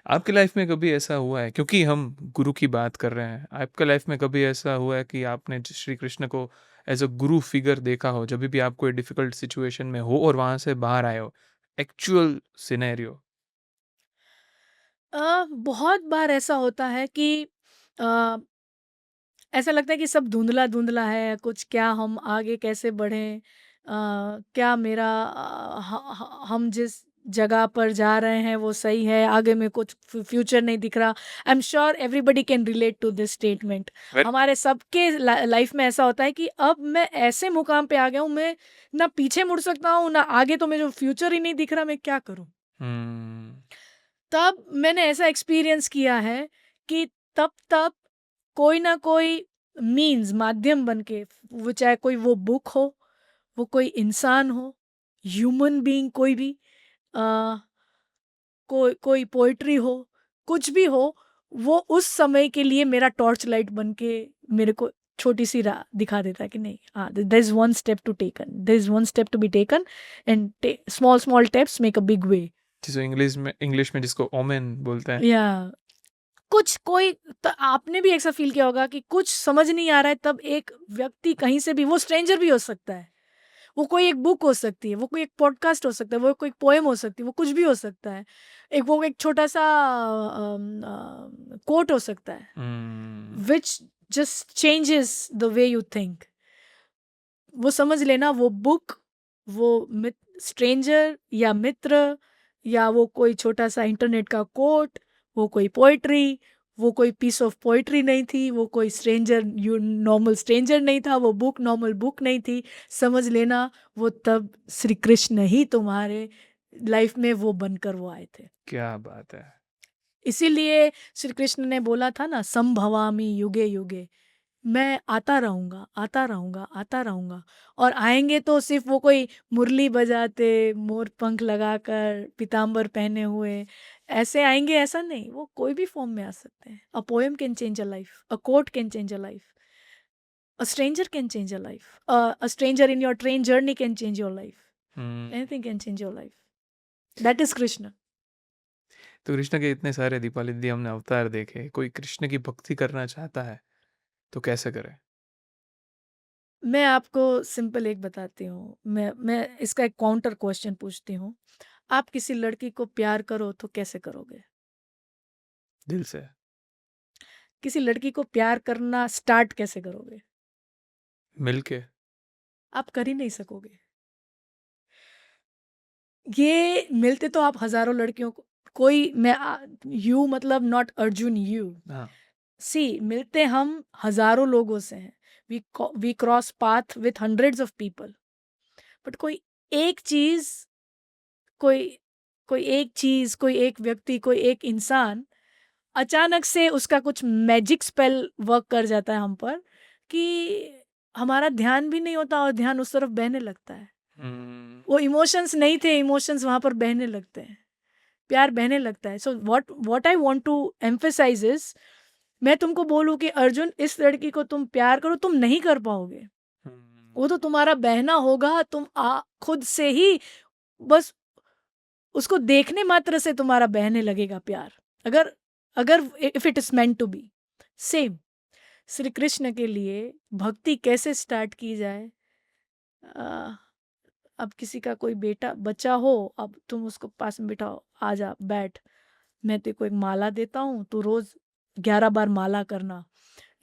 आपकी लाइफ में कभी ऐसा हुआ है, क्योंकि हम गुरु की बात कर रहे हैं, आपके लाइफ में कभी ऐसा हुआ है कि आपने श्री कृष्ण को एज अ गुरु फिगर देखा हो, जब भी आप कोई डिफिकल्ट सिचुएशन में हो और वहां से बाहर आए हो? Actual scenario. बहुत बार ऐसा होता है कि अ, ऐसा लगता है कि सब धुंधला धुंधला है, कुछ क्या हम आगे कैसे बढ़ें, क्या मेरा हम जगह पर जा रहे हैं वो सही है, आगे में कुछ फ्यूचर नहीं दिख रहा। I am sure everybody can relate to this statement. Very- हमारे सबके लाइफ में ऐसा होता है कि अब मैं ऐसे मुकाम पे आ गया हूँ, मैं ना पीछे मुड़ सकता हूँ ना आगे, तो मुझे फ्यूचर ही नहीं दिख रहा, मैं क्या करूँ। हम्म, तब मैंने ऐसा एक्सपीरियंस किया है कि तब कोई ना कोई मीन्स माध्यम बन के, वो चाहे कोई वो बुक हो, वो कोई इंसान हो, ह्यूमन बीइंग कोई भी, आ, कोई कोई पोइट्री हो, कुछ भी हो, वो उस समय के लिए मेरा टॉर्च लाइट बन के मेरे को छोटी सी राह दिखा देता है कि नहीं, हाँ, there is one step to taken, there is one step to be taken, and small small steps make a big way. जिसको इंग्लिश में जिसको ओमेन बोलते हैं। या कुछ कोई, तो आपने भी ऐसा फील किया होगा कि कुछ समझ नहीं आ रहा है, तब एक व्यक्ति कहीं से भी, वो स्ट्रेंजर भी हो सकता है, वो कोई एक बुक हो सकती है, वो कोई एक पॉडकास्ट हो सकता है, वो कोई पोएम हो सकती है, वो कुछ भी हो सकता है, वो एक छोटा सा कोट हो सकता है, hmm, which just changes the way you think. वो समझ लेना, वो बुक, वो स्ट्रेंजर या मित्र, या वो कोई छोटा सा इंटरनेट का कोट, वो कोई पोइट्री, वो कोई पीस ऑफ पोइट्री नहीं थी, वो कोई स्ट्रेंजर, यू नॉर्मल स्ट्रेंजर नहीं था, वो बुक नॉर्मल बुक नहीं थी। समझ लेना, वो तब श्री कृष्ण ही तुम्हारे लाइफ में वो बनकर वो आए थे। क्या बात है। इसीलिए श्री कृष्ण ने बोला था ना, संभवामि युगे युगे, मैं आता रहूँगा, आता रहूँगा, आता रहूँगा। और आएंगे तो सिर्फ वो कोई मुरली बजाते, मोर पंख लगाकर, पीताम्बर पहने हुए ऐसे आएंगे, ऐसा नहीं, वो कोई भी फॉर्म में आ सकते हैं। A poem can change a life, a quote can change a life, a stranger can change a life, a stranger in your train journey can change your life, hmm, anything can change your life. That is Krishna. तो कृष्ण के इतने सारे दीपाली दीदी हमने अवतार देखे, कोई कृष्ण की भक्ति करना चाहता है तो कैसे करे? मैं आपको सिंपल एक बताती हूँ, मैं इसका एक काउंटर क्वेश्चन पूछती हूँ। आप किसी लड़की को प्यार करो तो कैसे करोगे? दिल से। किसी लड़की को प्यार करना स्टार्ट कैसे करोगे? मिलके। आप कर ही नहीं सकोगे। ये मिलते तो आप हजारों लड़कियों को, कोई मैं, यू मतलब नॉट अर्जुन, यू हाँ। सी, मिलते हम हजारों लोगों से हैं, we cross path with hundreds of people, but एक चीज कोई कोई एक चीज, कोई एक व्यक्ति, कोई एक इंसान, अचानक से उसका कुछ मैजिक स्पेल वर्क कर जाता है हम पर, कि हमारा ध्यान भी नहीं होता और ध्यान उस तरफ बहने लगता है। हम्म, वो इमोशंस नहीं थे, इमोशंस वहां पर बहने लगते हैं, प्यार बहने लगता है। So what I want to emphasize is, मैं तुमको बोलूं कि अर्जुन, इस लड़की को तुम प्यार करो, तुम नहीं कर पाओगे, हम्म, वो तो तुम्हारा बहना होगा, तुम खुद से ही बस उसको देखने मात्र से तुम्हारा बहने लगेगा प्यार, अगर अगर if it is meant to be. Same Shri Krishna के लिए भक्ति कैसे स्टार्ट की जाए? आ, अब किसी का कोई बेटा बच्चा हो, अब तुम उसको पास में बिठाओ, आ जा बैठ, मैं तेरे को एक माला देता हूँ, तू रोज 11 बार माला करना,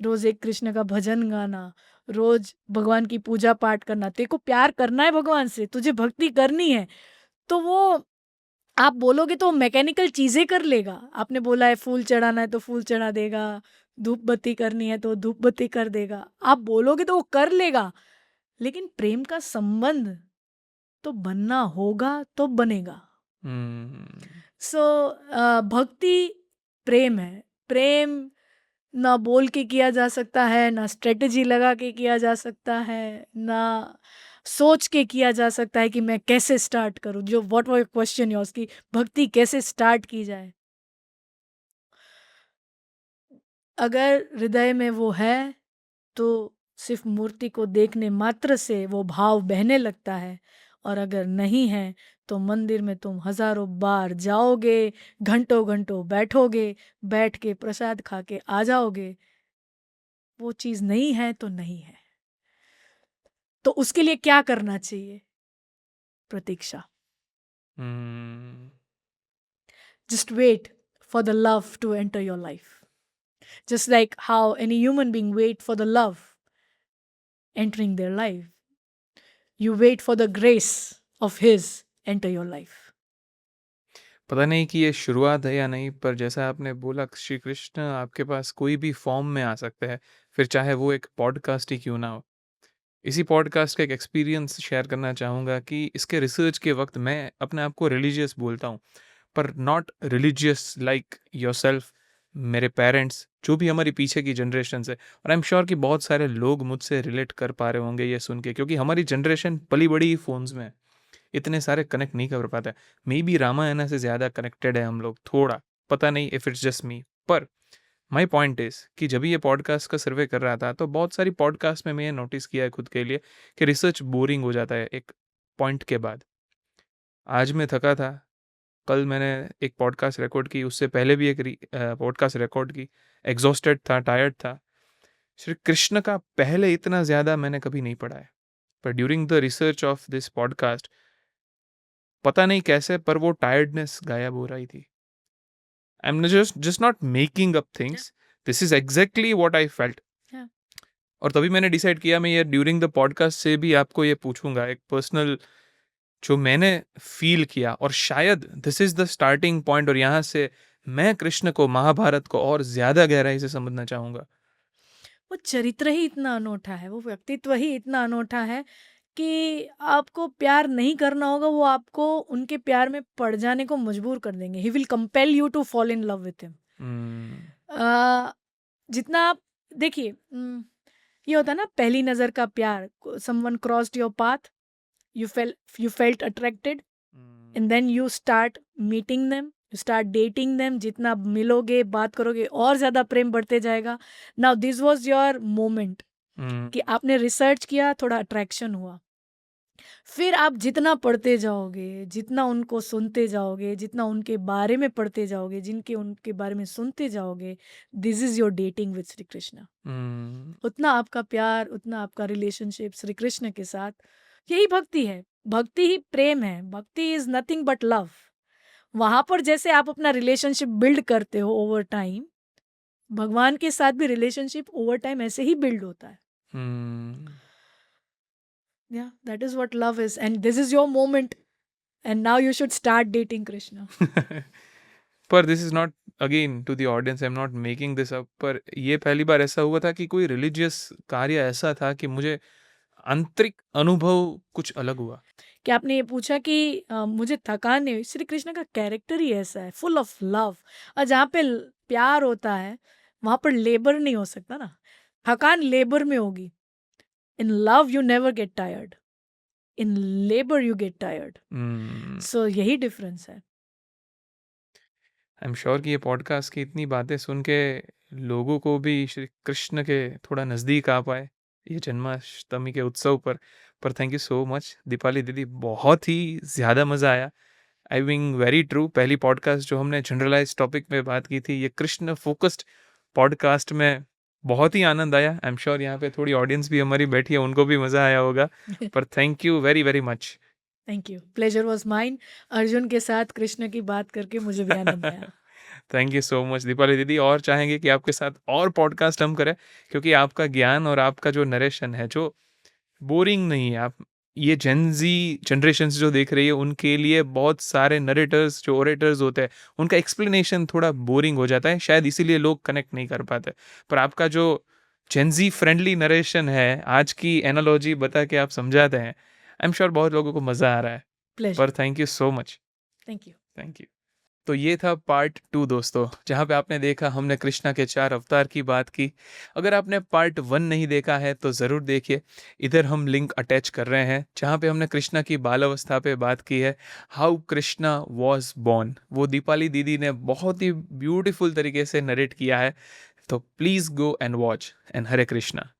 रोज एक कृष्ण का भजन गाना, रोज भगवान की पूजा पाठ करना, तेरे को प्यार करना है भगवान से, तुझे भक्ति करनी है, तो वो आप बोलोगे तो मैकेनिकल चीजें कर लेगा। आपने बोला है फूल चढ़ाना है तो फूल चढ़ा देगा, धूप बत्ती करनी है तो धूप बत्ती कर देगा, आप बोलोगे तो वो कर लेगा। लेकिन प्रेम का संबंध तो बनना होगा, तो बनेगा। हम्म, सो भक्ति प्रेम है। प्रेम ना बोल के किया जा सकता है, ना स्ट्रेटजी लगा के किया जा सकता है, ना सोच के किया जा सकता है कि मैं कैसे स्टार्ट करूं, जो व्हाट वाज क्वेश्चन योर्स की, भक्ति कैसे स्टार्ट की जाए। अगर हृदय में वो है तो सिर्फ मूर्ति को देखने मात्र से वो भाव बहने लगता है, और अगर नहीं है तो मंदिर में तुम हजारों बार जाओगे, घंटों घंटों बैठोगे, बैठ के प्रसाद खा के आ जाओगे, वो चीज नहीं है तो नहीं है। तो उसके लिए क्या करना चाहिए? प्रतीक्षा। Hmm, just wait for the love to enter your life, just like how any human being wait for the love entering their life, you wait for the grace of his enter your life. पता नहीं कि ये शुरुआत है या नहीं, पर जैसा आपने बोला श्री कृष्ण आपके पास कोई भी फॉर्म में आ सकते हैं, फिर चाहे वो एक पॉडकास्ट ही क्यों ना हो। इसी पॉडकास्ट का एक एक्सपीरियंस शेयर करना चाहूँगा कि इसके रिसर्च के वक़्त मैं अपने आप को रिलीजियस बोलता हूँ, पर नॉट रिलीजियस लाइक योरसेल्फ। मेरे पेरेंट्स, जो भी हमारी पीछे की जनरेशन्स है, और आई एम श्योर कि बहुत सारे लोग मुझसे रिलेट कर पा रहे होंगे ये सुन के, क्योंकि हमारी जनरेशन पली-बड़ी ही फ़ोन्स में है। इतने सारे कनेक्ट नहीं कर पाता है। मेबी रामायण से ज़्यादा कनेक्टेड है हम लोग थोड़ा, पता नहीं इफ इट्स जस्ट मी। पर माय पॉइंट इज़ कि जब ये पॉडकास्ट का सर्वे कर रहा था, तो बहुत सारी पॉडकास्ट में मैं ये नोटिस किया है खुद के लिए कि रिसर्च बोरिंग हो जाता है एक पॉइंट के बाद। आज मैं थका था, कल मैंने एक पॉडकास्ट रिकॉर्ड की, उससे पहले भी एक पॉडकास्ट रिकॉर्ड की, एग्जॉस्टेड था, टायर्ड था। श्री कृष्ण का पहले इतना ज़्यादा मैंने कभी नहीं पढ़ा है, पर during the research of this podcast पता नहीं कैसे पर वो टायर्डनेस गायब हो रही थी। I am just not making up things, this is exactly what I felt. Yeah. और तभी मैंने डिसाइड किया मैं ये ड्यूरिंग द पॉडकास्ट से भी आपको ये पूछूंगा, एक पर्सनल जो मैंने फील किया, और शायद this is the starting point, और यहाँ से मैं कृष्ण को, महाभारत को और ज्यादा गहराई से समझना चाहूंगा। वो चरित्र ही इतना अनोखा है, वो व्यक्तित्व ही इतना अनोखा है कि आपको प्यार नहीं करना होगा, वो आपको उनके प्यार में पड़ जाने को मजबूर कर देंगे। He will compel you to fall in love with him. Hmm. जितना आप देखिए, ये होता है ना, पहली नज़र का प्यार। Someone crossed your path, you felt attracted, and then you start meeting them, you start dating them। जितना आप मिलोगे, बात करोगे, और ज़्यादा प्रेम बढ़ते जाएगा। Now this was your moment कि आपने रिसर्च किया, थोड़ा अट्रैक्शन हुआ। फिर आप जितना पढ़ते जाओगे, जितना उनको सुनते जाओगे, जितना उनके बारे में पढ़ते जाओगे, जिनके उनके बारे में सुनते जाओगे, this is your dating with Shri Krishna. उतना आपका प्यार, उतना आपका रिलेशनशिप श्री कृष्ण के साथ, यही भक्ति है। भक्ति ही प्रेम है। भक्ति इज नथिंग बट लव। वहां पर जैसे आप अपना रिलेशनशिप बिल्ड करते हो ओवर टाइम, भगवान के साथ भी रिलेशनशिप ओवर टाइम ऐसे ही बिल्ड होता है। Yeah, that is what love is, and this is your moment, and now you should start dating Krishna. पर this is not, again to the audience, I am not making this up, पर ये पहली बार ऐसा हुआ था कि कोई religious कार्य ऐसा था कि मुझे आंतरिक अनुभव कुछ अलग हुआ। कि आपने ये पूछा कि मुझे थकान नहीं हुई। श्री कृष्ण का कैरेक्टर ही ऐसा है, फुल ऑफ लव। और जहाँ पे प्यार होता है, वहाँ पर लेबर नहीं हो सकता ना। थकान लेबर में होगी। In love you never get tired, in labour you get tired. So यही डिफरेंस है। आई एम श्योर कि ये पॉडकास्ट की इतनी बातें सुन के लोगों को भी श्री कृष्ण के थोड़ा नज़दीक आ पाए ये जन्माष्टमी के उत्सव पर thank you so much Deepali दीदी, बहुत ही ज़्यादा मज़ा आया। आई बिंग वेरी ट्रू, पहली पॉडकास्ट जो हमने जनरलाइज टॉपिक में बात की थी, ये कृष्ण फोकस्ड पॉडकास्ट में बहुत ही आनंद आया। आई एम श्योर यहाँ पे थोड़ी ऑडियंस भी हमारी बैठी है, उनको भी मज़ा आया होगा। पर thank you very very much. Thank you, pleasure was mine. Arjun के साथ कृष्ण की बात करके मुझे भी आनंद आया। Thank you so much Deepali दीदी, और चाहेंगे कि आपके साथ और पॉडकास्ट हम करें, क्योंकि आपका ज्ञान और आपका जो नरेशन है जो बोरिंग नहीं है। आप ये जेनजी जनरेशन जो देख रही है उनके लिए बहुत सारे नरेटर्स जो ओरेटर्स होते हैं उनका एक्सप्लेनेशन थोड़ा बोरिंग हो जाता है, शायद इसीलिए लोग कनेक्ट नहीं कर पाते। पर आपका जो जेनजी फ्रेंडली नरेशन है, आज की एनालॉजी बता के आप समझाते हैं, आई एम श्योर बहुत लोगों को मज़ा आ रहा है। प्लेजर। पर thank you so much. Thank you. Thank you. तो ये था पार्ट 2 दोस्तों, जहाँ पे आपने देखा हमने कृष्णा के 4 अवतार की बात की। अगर आपने पार्ट 1 नहीं देखा है तो ज़रूर देखिए, इधर हम लिंक अटैच कर रहे हैं, जहाँ पे हमने कृष्णा की बाल अवस्था पे बात की है, हाउ कृष्णा वॉज बॉर्न। वो दीपाली दीदी ने बहुत ही ब्यूटीफुल तरीके से नरेट किया है। तो please go and watch, and Hare Krishna.